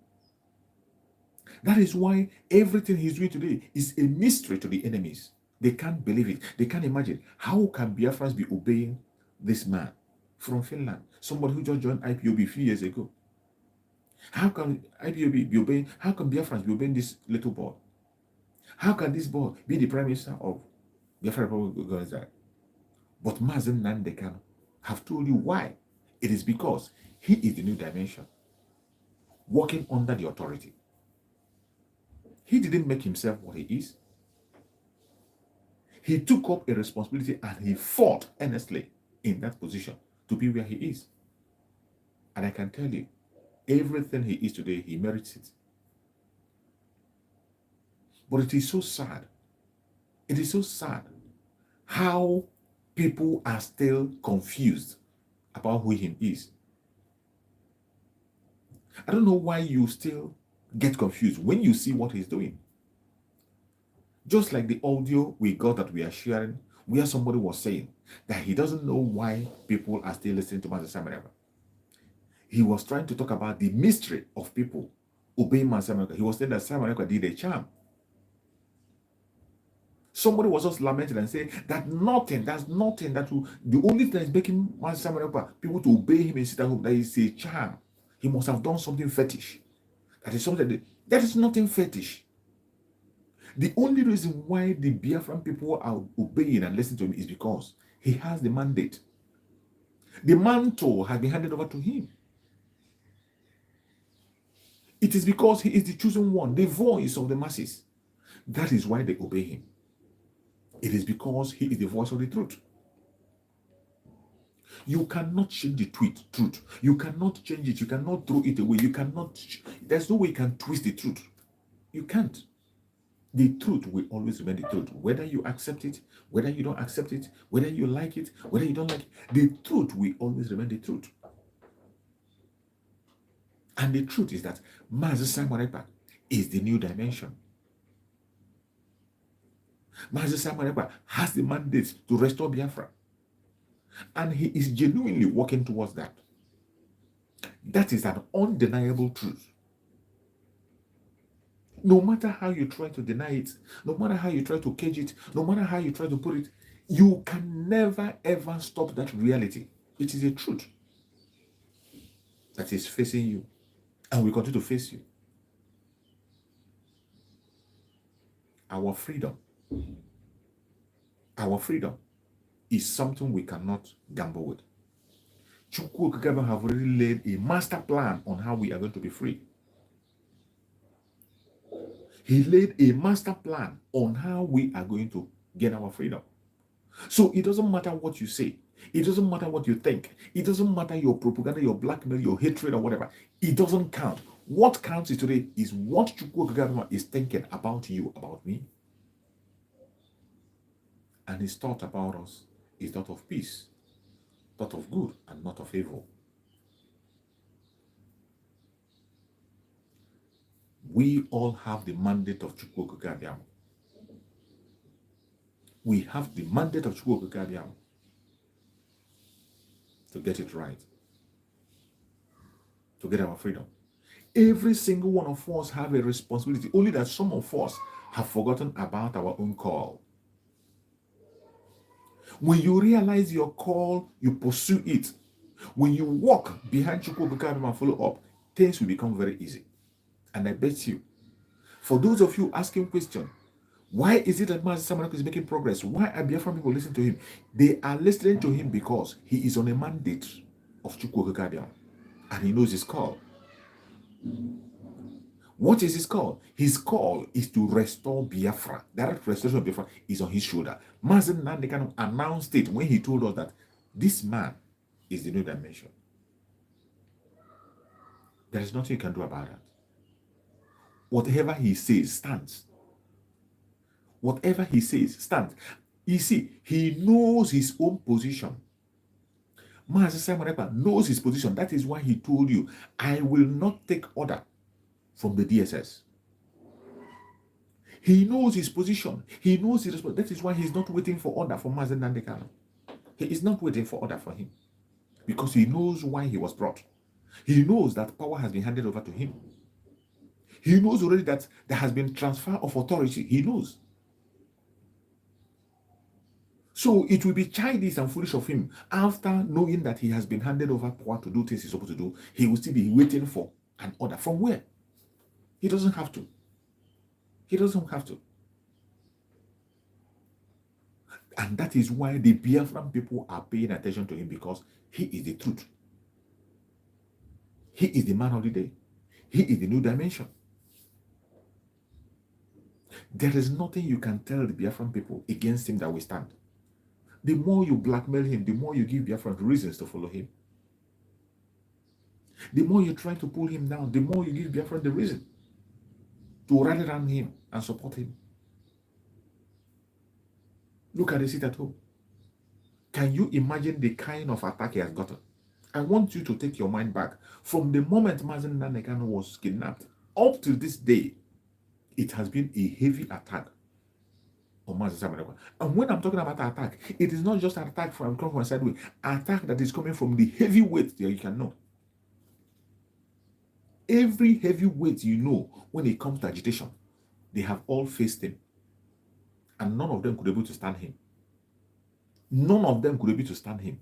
That is why everything he's doing today is a mystery to the enemies. They can't believe it. They can't imagine. How can Biafrans be obeying this man from Finland, somebody who just joined IPOB a few years ago? How can IPOB be obeying? How can Biafrans be obeying this little boy? How can this boy be the prime minister of Biafra Republic? But Mazen Nandekano have told you why. It is because he is the new dimension, working under the authority. He didn't make himself what he is. He took up a responsibility and he fought earnestly in that position to be where he is. And I can tell you, everything he is today, he merits it. But it is so sad It is so sad how people are still confused about who he is. I don't know why you still get confused when you see what he's doing. Just like the audio we got that we are sharing, where somebody was saying that he doesn't know why people are still listening to Master Simon Ekpa. He was trying to talk about the mystery of people obeying Master Simon Ekpa. He was saying that Simon Ekpa did a charm. Somebody was just lamenting and saying that that's nothing that will, the only thing that is making Master Simon Ekpa people to obey him and sit at home, that is a charm. He must have done something fetish. That is something that is nothing fetish. The only reason why the Biafran people are obeying and listening to him is because he has the mandate. The mantle has been handed over to him. It is because he is the chosen one, the voice of the masses. That is why they obey him. It is because he is the voice of the truth. You cannot change the truth. You cannot change it. You cannot throw it away. You cannot. There's no way you can twist the truth. You can't. The truth will always remain the truth. Whether you accept it, whether you don't accept it, whether you like it, whether you don't like it, the truth will always remain the truth. And the truth is that Mazi Simon Ekpa is the new dimension. Mazi Simon Ekpa has the mandate to restore Biafra. And he is genuinely working towards that. That is an undeniable truth. No matter how you try to deny it, no matter how you try to cage it, no matter how you try to put it, you can never ever stop that reality. It is a truth that is facing you and will continue to face you. Our freedom is something we cannot gamble with. Chukwu Okike have already laid a master plan on how we are going to be free. He laid a master plan on how we are going to get our freedom. So it doesn't matter what you say. It doesn't matter what you think. It doesn't matter your propaganda, your blackmail, your hatred, or whatever. It doesn't count. What counts today is what Chukwu Okike is thinking about you, about me. And his thought about us is thought of peace, thought of good, and not of evil. We all have the mandate of Chukwu Okike. We have the mandate of Chukwu Okike to get it right, to get our freedom. Every single one of us have a responsibility, only that some of us have forgotten about our own call. When you realize your call, you pursue it. When you walk behind Chukwu Okike and follow up, things will become very easy. And I bet you, for those of you asking questions, why is it that Mazi Simon Ekpa is making progress? Why are Biafran people listening to him? They are listening to him because he is on a mandate of Chukwu Okike, and he knows his call. What is his call? His call is to restore Biafra. That restoration of Biafra is on his shoulder. Mazi Nnamdi Kanu announced it when he told us that this man is the new dimension. There is nothing you can do about that. Whatever he says stands. Whatever he says stands. You see, he knows his own position. Mazi Simon Ekpa knows his position. That is why he told you, I will not take order from the DSS. He knows his position. He knows his responsibility. That is why he's not waiting for order from Mazi Nnamdi Kanu. He is not waiting for order for him. Because he knows why he was brought. He knows that power has been handed over to him. He knows already that there has been transfer of authority. He knows. So it will be childish and foolish of him, after knowing that he has been handed over power to do things he's supposed to do, he will still be waiting for an order. From where? He doesn't have to. He doesn't have to. And that is why the Biafran people are paying attention to him, because he is the truth. He is the man of the day. He is the new dimension. There is nothing you can tell the Biafran people against him that will stand. The more you blackmail him, the more you give Biafran reasons to follow him. The more you try to pull him down, the more you give Biafran the reason to rally around him and support him. Look at the seat at home. Can you imagine the kind of attack he has gotten? I want you to take your mind back. From the moment Mazen Nanakan was kidnapped, up to this day, it has been a heavy attack on Mazen Samanekwa. And when I'm talking about attack, it is not just an attack from a sideway, attack that is coming from the heavyweight that you can know. Every heavyweight you know, when it comes to agitation, they have all faced him. And none of them could be able to stand him. None of them could be able to stand him.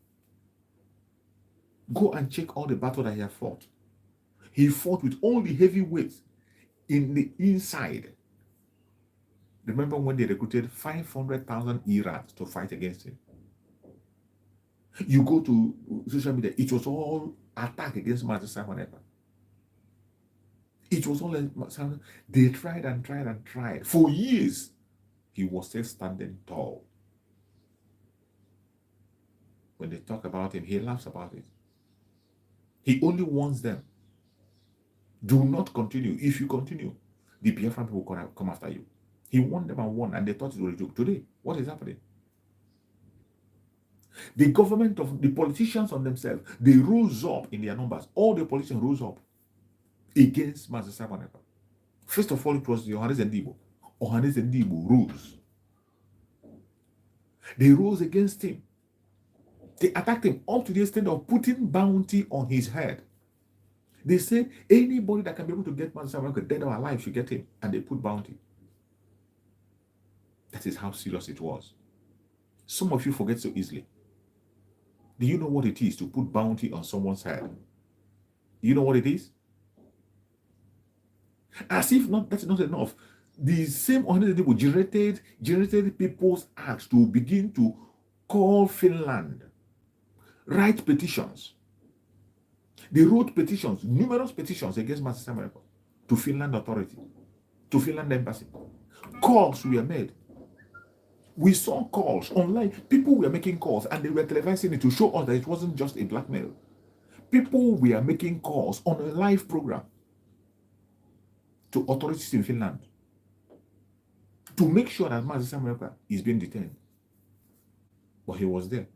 Go and check all the battle that he has fought. He fought with all the heavyweights in the inside. Remember when they recruited 500,000 Irans to fight against him? You go to social media, it was all attack against Master Simon Ekpa. It was all, they tried and tried and tried. For years, he was still standing tall. When they talk about him, he laughs about it. He only warns them. Do not continue. If you continue, the Biafran people will come after you. He warned them and warned, and they thought it was a joke. Today, what is happening? The government of the politicians on themselves, they rose up in their numbers. All the politicians rose up against Master Simon Ekpa. First of all, it was the Ohanes Ndibo. Ohanes Ndibo rose. They rose against him. They attacked him up to the extent of putting bounty on his head. They say anybody that can be able to get Master Simon Ekpa dead or alive should get him, and they put bounty. That is how serious it was. Some of you forget so easily. Do you know what it is to put bounty on someone's head? Do you know what it is? As if that's not enough. The same people generated people's acts to begin to call Finland, write petitions. They wrote petitions, numerous petitions against Master Simon Ekpa to Finland authority, to Finland embassy. Calls were made. We saw calls online. People were making calls and they were televising it to show us that it wasn't just a blackmail. People were making calls on a live program to authorities in Finland to make sure that Master Simon Ekpa is being detained. But he was there.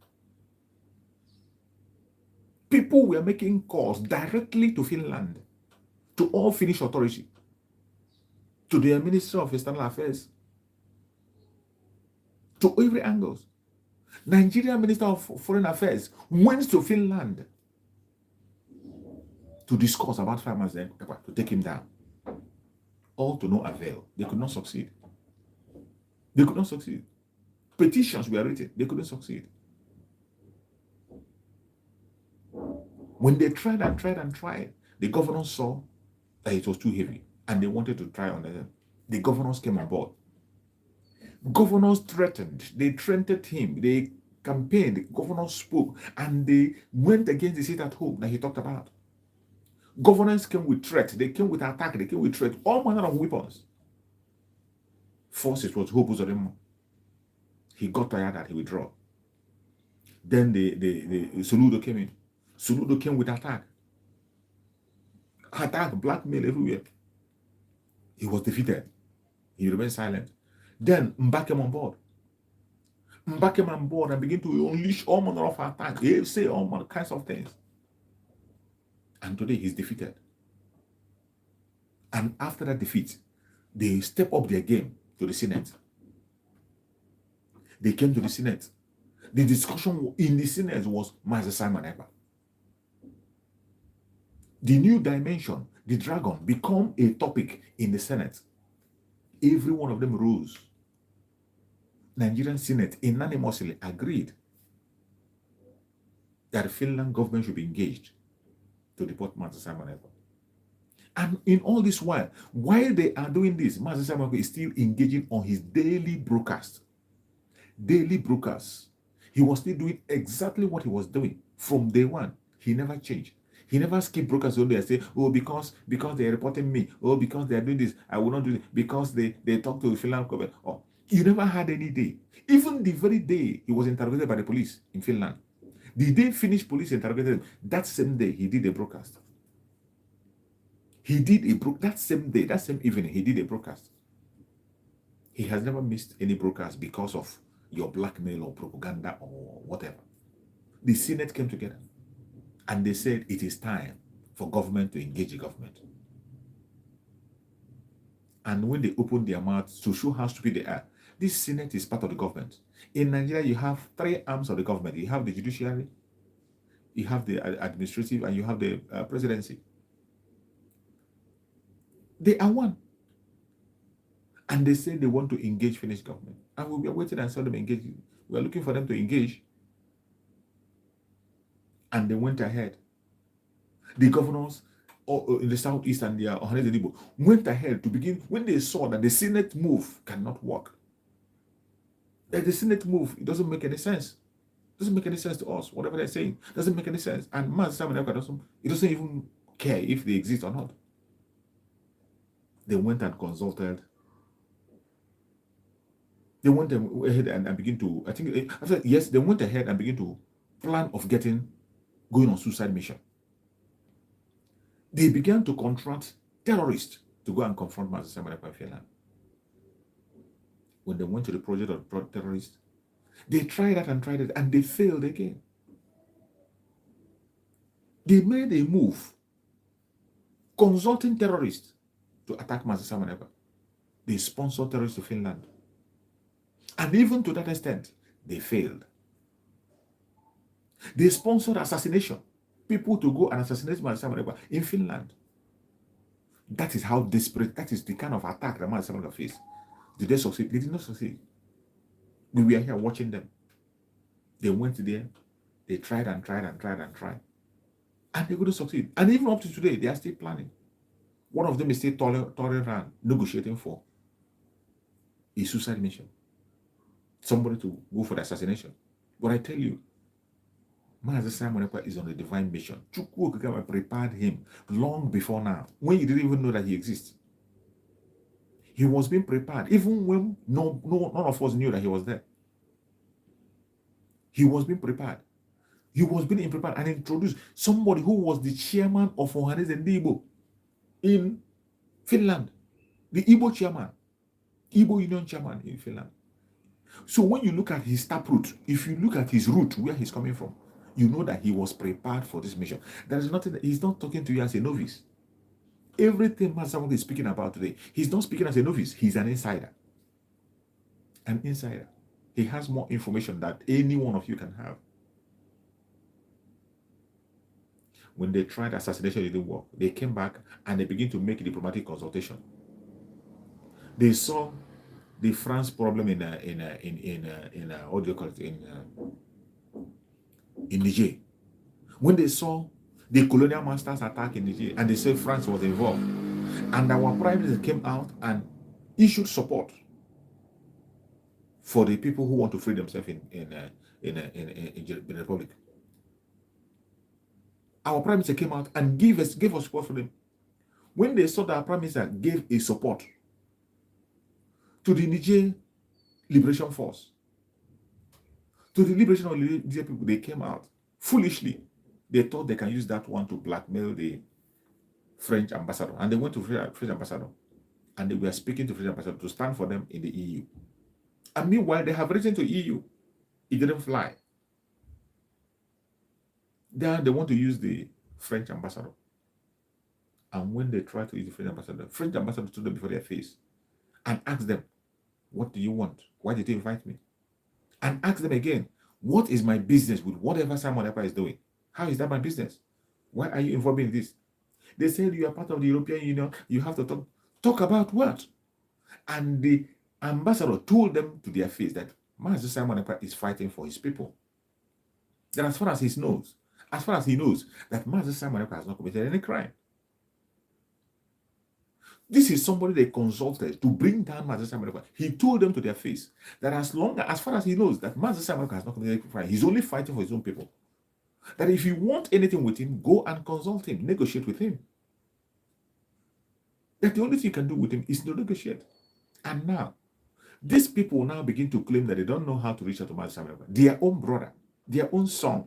People were making calls directly to Finland, to all Finnish authority, to their Minister of External Affairs, to every angle. Nigerian Minister of Foreign Affairs went to Finland to discuss about farmers to take him down. All to no avail. They could not succeed. They could not succeed. Petitions were written. They couldn't succeed. When they tried and tried and tried, the governors saw that it was too heavy and they wanted to try on them. The governors came on board. Governors threatened. They threatened him. They campaigned. The governors spoke and they went against the seat at home that he talked about. Governors came with threat. They came with attack. They came with threat. All manner of weapons. First, it was Hope Uzodinma. He got tired that he withdrew. Then the Soludo came in. Soludo came with attack. Attack, blackmail everywhere. He was defeated. He remained silent. Then Mba came on board. Mba came on board and began to unleash all manner of attacks. He say all manner kinds of things. And today he's defeated. And after that defeat, they step up their game to the Senate. They came to the Senate. The discussion in the Senate was Master Simon Ekpa. The new dimension, the dragon, become a topic in the Senate. Every one of them rose. Nigerian Senate unanimously agreed that the Finland government should be engaged to deport Master Simon Ekpa. And in all this while they are doing this, Master Simon Ekpa is still engaging on his daily broadcast. Daily broadcast. He was still doing exactly what he was doing from day one. He never changed. He never skipped broadcast on there and say, oh, because they are reporting me, oh, because they are doing this, I will not do it, because they talk to the Finland government. Oh, you never had any day. Even the very day he was interrogated by the police in Finland, the day Finnish police interrogated him, that same day he did a broadcast. That same day, that same evening, he did a broadcast. He has never missed any broadcast because of your blackmail or propaganda or whatever. The Senate came together and they said it is time for government to engage the government. And when they opened their mouths to show how stupid they are, this Senate is part of the government. In Nigeria, you have three arms of the government. You have the judiciary, you have the administrative, and you have the presidency. They are one. And they say they want to engage Finnish government. And we are waiting and saw them engage. We are looking for them to engage. And they went ahead. The governors in the southeast and their Ohanese Igbo went ahead to begin, when they saw that the Senate move cannot work. That the Senate move, it doesn't make any sense. It doesn't make any sense to us. Whatever they're saying doesn't make any sense. And Mazi Simon Ekpa doesn't even care if they exist or not. They went and consulted. They went ahead and begin to, I think, yes, they went ahead and begin to plan of going on suicide mission. They began to contract terrorists to go and confront Mazi Simon Ekpa in Finland. When they went to the project of terrorists, they tried that and they failed again. They made a move consulting terrorists to attack Mazi Simon Ekpa. They sponsored terrorists to Finland. And even to that extent, they failed. They sponsored assassination. People to go and assassinate Mazi Simon Ekpa in Finland. That is how desperate, that is the kind of attack that Mazi Simon Ekpa faced. Did they succeed? They did not succeed. We were here watching them. They went there, they tried. And they couldn't succeed. And even up to today, they are still planning. One of them is still Tolerant negotiating for a suicide mission. Somebody to go for the assassination. But I tell you, Mazi Simon Ekpa is on a divine mission. Chukwu Okike prepared him long before now, when you didn't even know that he exists. He was being prepared, even when none of us knew that he was there. He was being prepared. He was being prepared and introduced somebody who was the chairman of Ohanese and Igbo in Finland. The Igbo chairman. Igbo Union chairman in Finland. So when you look at his taproot, if you look at his root, where he's coming from, you know that he was prepared for this mission. There is nothing, he's not talking to you as a novice. Everything Mazi Simon is speaking about today, he's not speaking as a novice, he's an insider. An insider. He has more information than any one of you can have. When they tried assassination, it didn't work. They came back and they began to make a diplomatic consultation. They saw the France problem in what do you call it, in Niger. When they saw the colonial masters attack in Niger, and they said France was involved, and our prime minister came out and issued support for the people who want to free themselves in the Republic. Our prime minister came out and gave us support for them. When they saw that our prime minister gave a support to the Niger Liberation Force, to the liberation of the Niger people, they came out foolishly. They thought they can use that one to blackmail the French ambassador. And they went to the French ambassador. And they were speaking to the French ambassador to stand for them in the EU. And meanwhile, they have written to EU. It didn't fly. Then they want to use the French ambassador. And when they try to use the French ambassador stood them before their face and asked them, what do you want? Why did you invite me? And asked them again, what is my business with whatever Simon Ekpa is doing? How is that my business? Why are you involved in this? They said you are part of the European Union. You have to talk about what? And the ambassador told them to their face that Mazi Simon Ekpa is fighting for his people. That as far as he knows that Mazi Simon Ekpa has not committed any crime. This is somebody they consulted to bring down Mazi Simon Ekpa. He told them to their face that as far as he knows that Mazi Simon Ekpa has not committed any crime, he's only fighting for his own people. That if you want anything with him, go and consult him, negotiate with him. That the only thing you can do with him is to negotiate. And now, these people now begin to claim that they don't know how to reach out to Mazi Simon Ekpa, their own brother, their own son.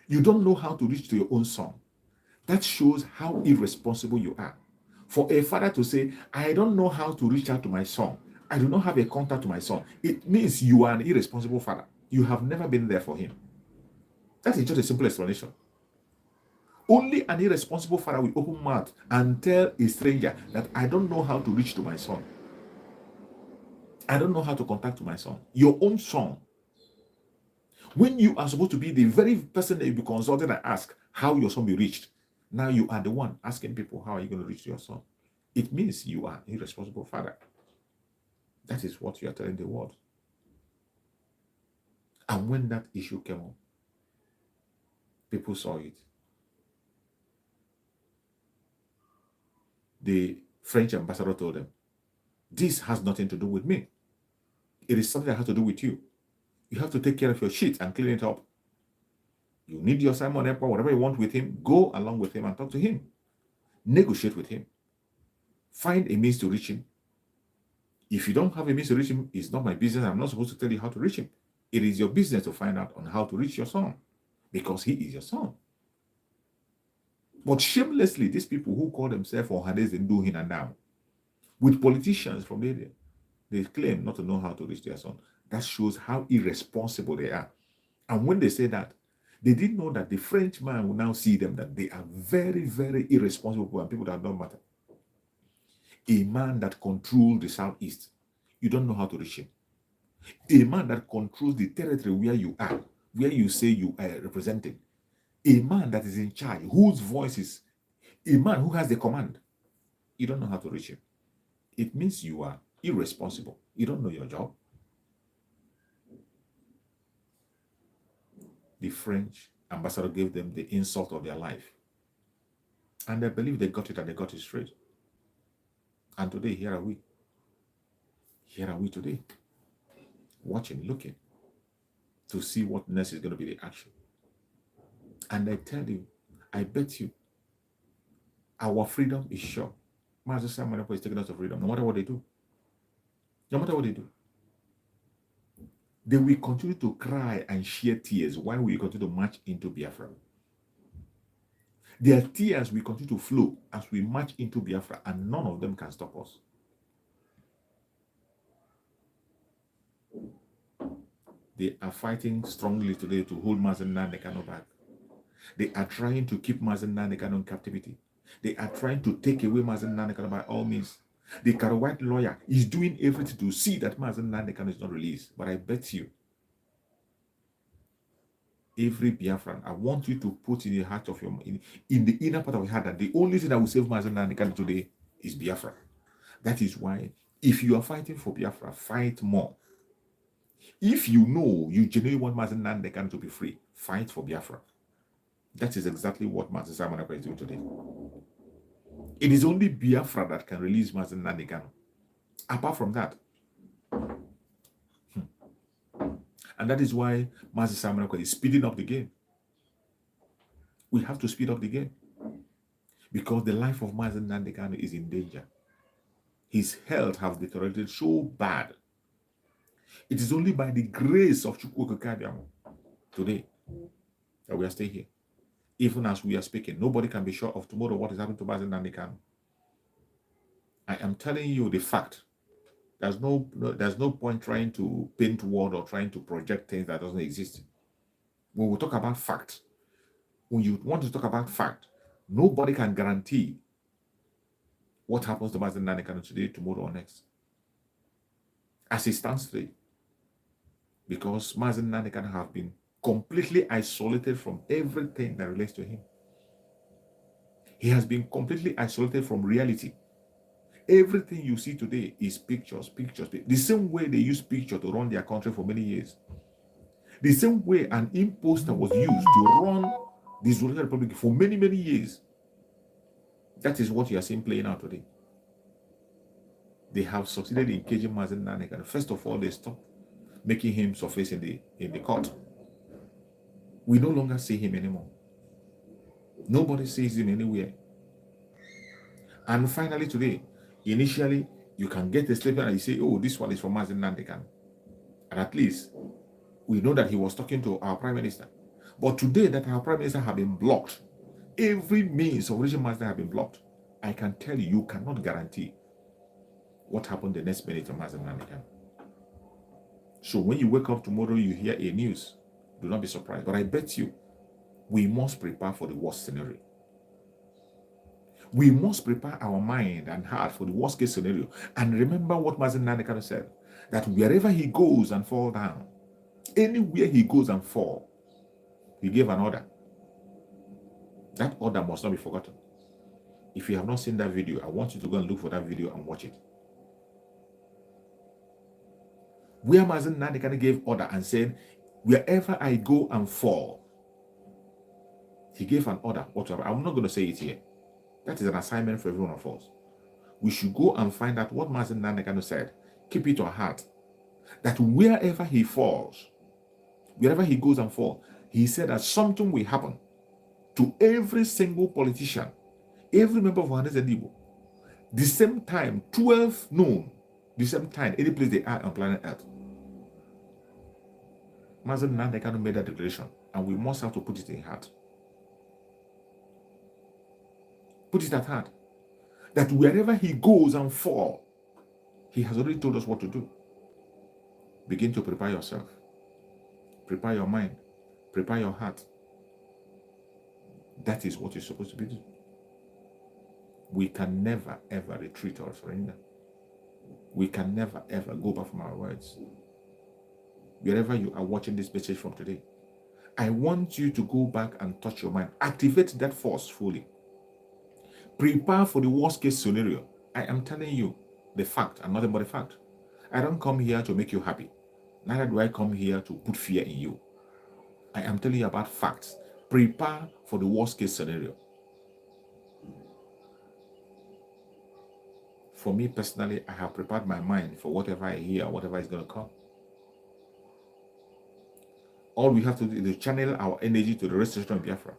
You don't know how to reach to your own son. That shows how irresponsible you are. For a father to say, I don't know how to reach out to my son, I do not have a contact to my son. It means you are an irresponsible father. You have never been there for him. That is just a simple explanation. Only an irresponsible father will open mouth and tell a stranger that I don't know how to reach to my son. I don't know how to contact to my son. Your own son. When you are supposed to be the very person that you be consulted and ask how your son be reached, now you are the one asking people how are you going to reach your son. It means you are an irresponsible father. That is what you are telling the world. And when that issue came up, people saw it. The French ambassador told them, this has nothing to do with me. It is something that has to do with you. You have to take care of your shit and clean it up. You need your Simon Ekpa, whatever you want with him, go along with him and talk to him. Negotiate with him. Find a means to reach him. If you don't have a means to reach him, it's not my business. I'm not supposed to tell you how to reach him. It is your business to find out on how to reach your son, because he is your son. But shamelessly, these people who call themselves Ohades and do hin and now, with politicians from the area, they claim not to know how to reach their son. That shows how irresponsible they are. And when they say that, they didn't know that the Frenchman will now see them, that they are very, very irresponsible people and people that don't matter. A man that controls the Southeast, you don't know how to reach him. A man that controls the territory where you are, where you say you are representing. A man that is in charge, whose voice is, a man who has the command, you don't know how to reach him. It means you are irresponsible. You don't know your job. The French ambassador gave them the insult of their life. And I believe they got it and they got it straight. And today, here are we. Here are we today. Watching, looking to see what next is going to be the action. And I tell you, I bet you, our freedom is sure. Master Simon is taking us to freedom, no matter what they do. No matter what they do. They will continue to cry and shed tears while we continue to march into Biafra. Their tears will continue to flow as we march into Biafra, and none of them can stop us. They are fighting strongly today to hold Mazen Nnamdi Kanu back. They are trying to keep Mazen Nnamdi Kanu in captivity. They are trying to take away Mazen Nnamdi Kanu by all means. The Karawite lawyer is doing everything to see that Mazen Nnamdi Kanu is not released. But I bet you, every Biafran, I want you to put in the heart of your, in the inner part of your heart, that the only thing that will save Mazen Nnamdi Kanu today is Biafra. That is why, if you are fighting for Biafra, fight more. If you know you genuinely want Mazen Nnamdi Kanu to be free, fight for Biafra. That is exactly what Mazen Simon Ekpa is doing today. It is only Biafra that can release Mazen Nnamdi Kanu. Apart from that, and that is why Mazen Simon Ekpa is speeding up the game. We have to speed up the game because the life of Mazen Nnamdi Kanu is in danger. His health has deteriorated so bad. It is only by the grace of Chukwu Kabiamo today that we are still here. Even as we are speaking, nobody can be sure of tomorrow what is happening to Mazen Nnamdi Kanu. I am telling you the fact. There's no point trying to paint word or trying to project things that doesn't exist. When we talk about fact, when you want to talk about fact, nobody can guarantee what happens to Mazen Nnamdi Kanu today, tomorrow, or next. As it stands today, because Mazen Nnamdi Kanu have been completely isolated from everything that relates to him. He has been completely isolated from reality. Everything you see today is pictures. The same way they use picture to run their country for many years. The same way an imposter was used to run the Zulu Republic for many, many years. That is what you are seeing playing out today. They have succeeded in caging Mazen Nnamdi Kanu. First of all, they stopped making him surface in the court. We no longer see him anymore. Nobody sees him anywhere. And finally today, initially, you can get a statement and you say, oh, this one is from Mazen Nnamdi Kanu. And at least, we know that he was talking to our Prime Minister. But today that our Prime Minister have been blocked, every means of reaching Mazen have been blocked, I can tell you, you cannot guarantee what happened the next minute to Mazen Nanikan. So when you wake up tomorrow, you hear a news, do not be surprised. But I bet you, we must prepare for the worst scenario. We must prepare our mind and heart for the worst case scenario. And remember what Mazen Nanikan said, that wherever he goes and fall down, anywhere he goes and fall, he gave an order. That order must not be forgotten. If you have not seen that video, I want you to go and look for that video and watch it. Where Mazen Nanikan gave order and said, wherever I go and fall, he gave an order whatsoever. I'm not going to say it here. That is an assignment for every one of us. We should go and find out what Mazen Nanikan said. Keep it to heart. That wherever he falls, wherever he goes and falls, he said that something will happen to every single politician, every member of Ohanes Edibo. The same time, 12 noon, the same time, any place they are on planet Earth. Mazen Nanikan made that declaration, and we must have to put it in heart. Put it at heart. That wherever he goes and fall, he has already told us what to do. Begin to prepare yourself. Prepare your mind. Prepare your heart. That is what you're supposed to be doing. We can never, ever retreat or surrender. We can never, ever go back from our words. Wherever you are watching this message from today, I want you to go back and touch your mind. Activate that force fully. Prepare for the worst case scenario. I am telling you the fact and nothing but the fact. I don't come here to make you happy. Neither do I come here to put fear in you. I am telling you about facts. Prepare for the worst case scenario. For me personally, I have prepared my mind for whatever I hear, whatever is going to come. All we have to do is channel our energy to the restoration of Biafra.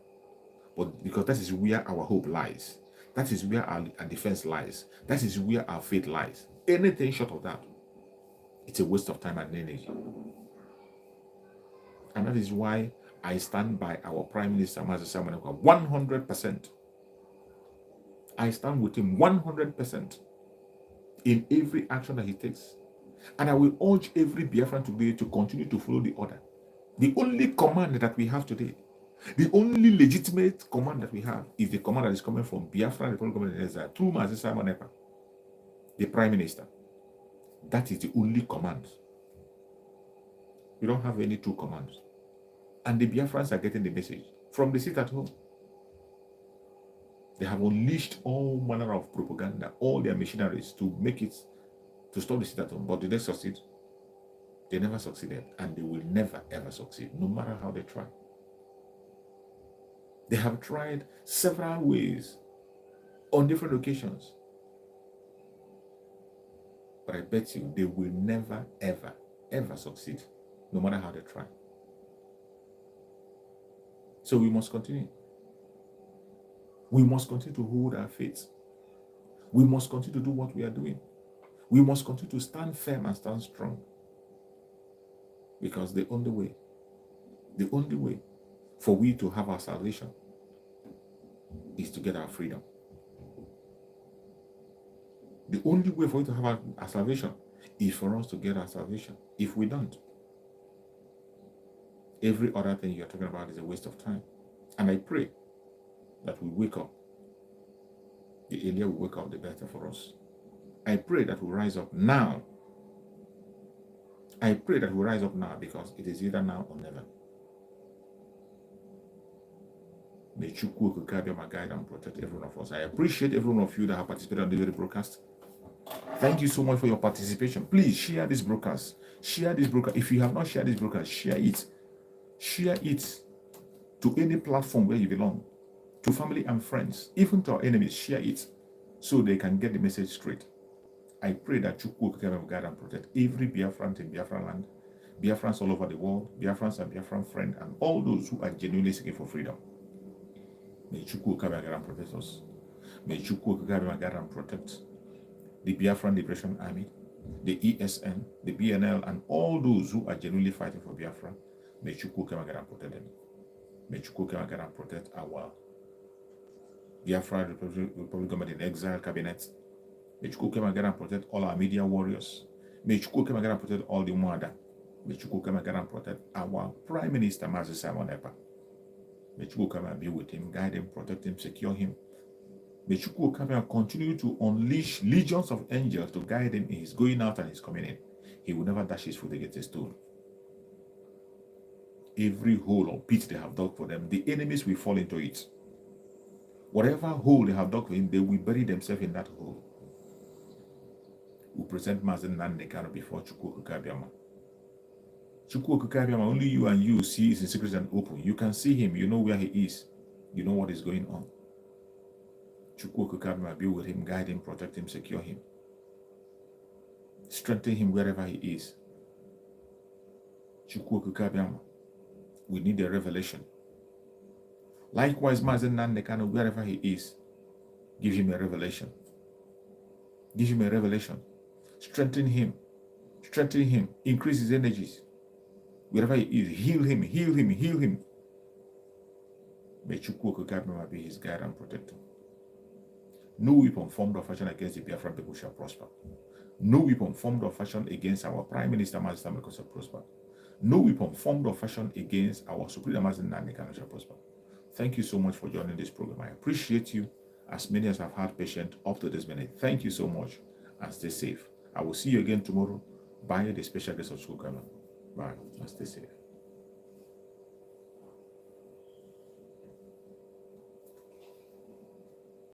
But because that is where our hope lies. That is where our defense lies. That is where our faith lies. Anything short of that, it's a waste of time and energy. And that is why I stand by our Prime Minister, Mazi Simon Ekpa, 100%. I stand with him 100% in every action that he takes. And I will urge every Biafran today to continue to follow the order. The only command that we have today, the only legitimate command that we have is the command that is coming from Biafran Republic of Nigeria through Mazi Simon Ekpa, the Prime Minister. That is the only command. We don't have any two commands. And the Biafrans are getting the message from the seat at home. They have unleashed all manner of propaganda, all their machineries to make it, to stop the seat at home. But did they succeed? They never succeeded, and they will never ever succeed, no matter how they try. They have tried several ways on different occasions. But I bet you they will never, ever, ever succeed, no matter how they try. So we must continue. We must continue to hold our faith. We must continue to do what we are doing. We must continue to stand firm and stand strong. Because the only way for we to have our salvation is to get our freedom. The only way for we to have our salvation is for us to get our salvation. If we don't, every other thing you're talking about is a waste of time. And I pray that we wake up. The earlier we wake up, the better for us. I pray that we rise up now. I pray that we rise up now, because it is either now or never. May Chukwu Okikabia guide and protect every one of us. I appreciate every one of you that have participated on the very broadcast. Thank you so much for your participation. Please share this broadcast. Share this broadcast. If you have not shared this broadcast, share it. Share it to any platform where you belong, to family and friends, even to our enemies. Share it so they can get the message straight. I pray that Chukwu will guide and protect every Biafran in Biafran land, Biafrans all over the world, Biafrans and Biafran friends, and all those who are genuinely seeking for freedom. May Chukwu guide and protect us. May Chukwu guide and protect the Biafran Liberation Army, the ESN, the BNL, and all those who are genuinely fighting for Biafra. May Chukwu guide and protect them. May Chukwu guide and protect our Biafra Republic Government in Exile cabinet. May Chukwu guide and protect all our media warriors. May Chukwu guide and protect all the Mwada. May Chukwu guide and protect our Prime Minister, Mazi Simon Epa. May Chukwu be with him, guide him, protect him, secure him. May Chukwu continue to unleash legions of angels to guide him in his going out and his coming in. He will never dash his foot against a stone. Every hole or pit they have dug for them, the enemies will fall into it. Whatever hole they have dug for him, they will bury themselves in that hole. We present Mazen Nandekano before Chukwu Kabiama. Chukwu Kabiama, only you and you see is in secret and open. You can see him, you know where he is, you know what is going on. Chukwu Kabiama, be with him, guide him, protect him, secure him. Strengthen him wherever he is. Chukwu Kabiama, we need a revelation. Likewise, Mazen Nandekano, wherever he is, give him a revelation. Give him a revelation. Strengthen him. Strengthen him. Increase his energies. Wherever he is, heal him, heal him, heal him. May Chukwu Kabiama be his guide and protector. No weapon formed or fashioned against the Biafran people shall prosper. No weapon formed or fashioned against our Prime Minister, Mazi Simon Epa, shall prosper. No weapon formed or fashioned against our Supreme Mazi Nandekano shall prosper. Thank you so much for joining this program. I appreciate you, as many as have had patience up to this minute. Thank you so much, and stay safe. I will see you again tomorrow by the special guest of School. Bye, and stay safe.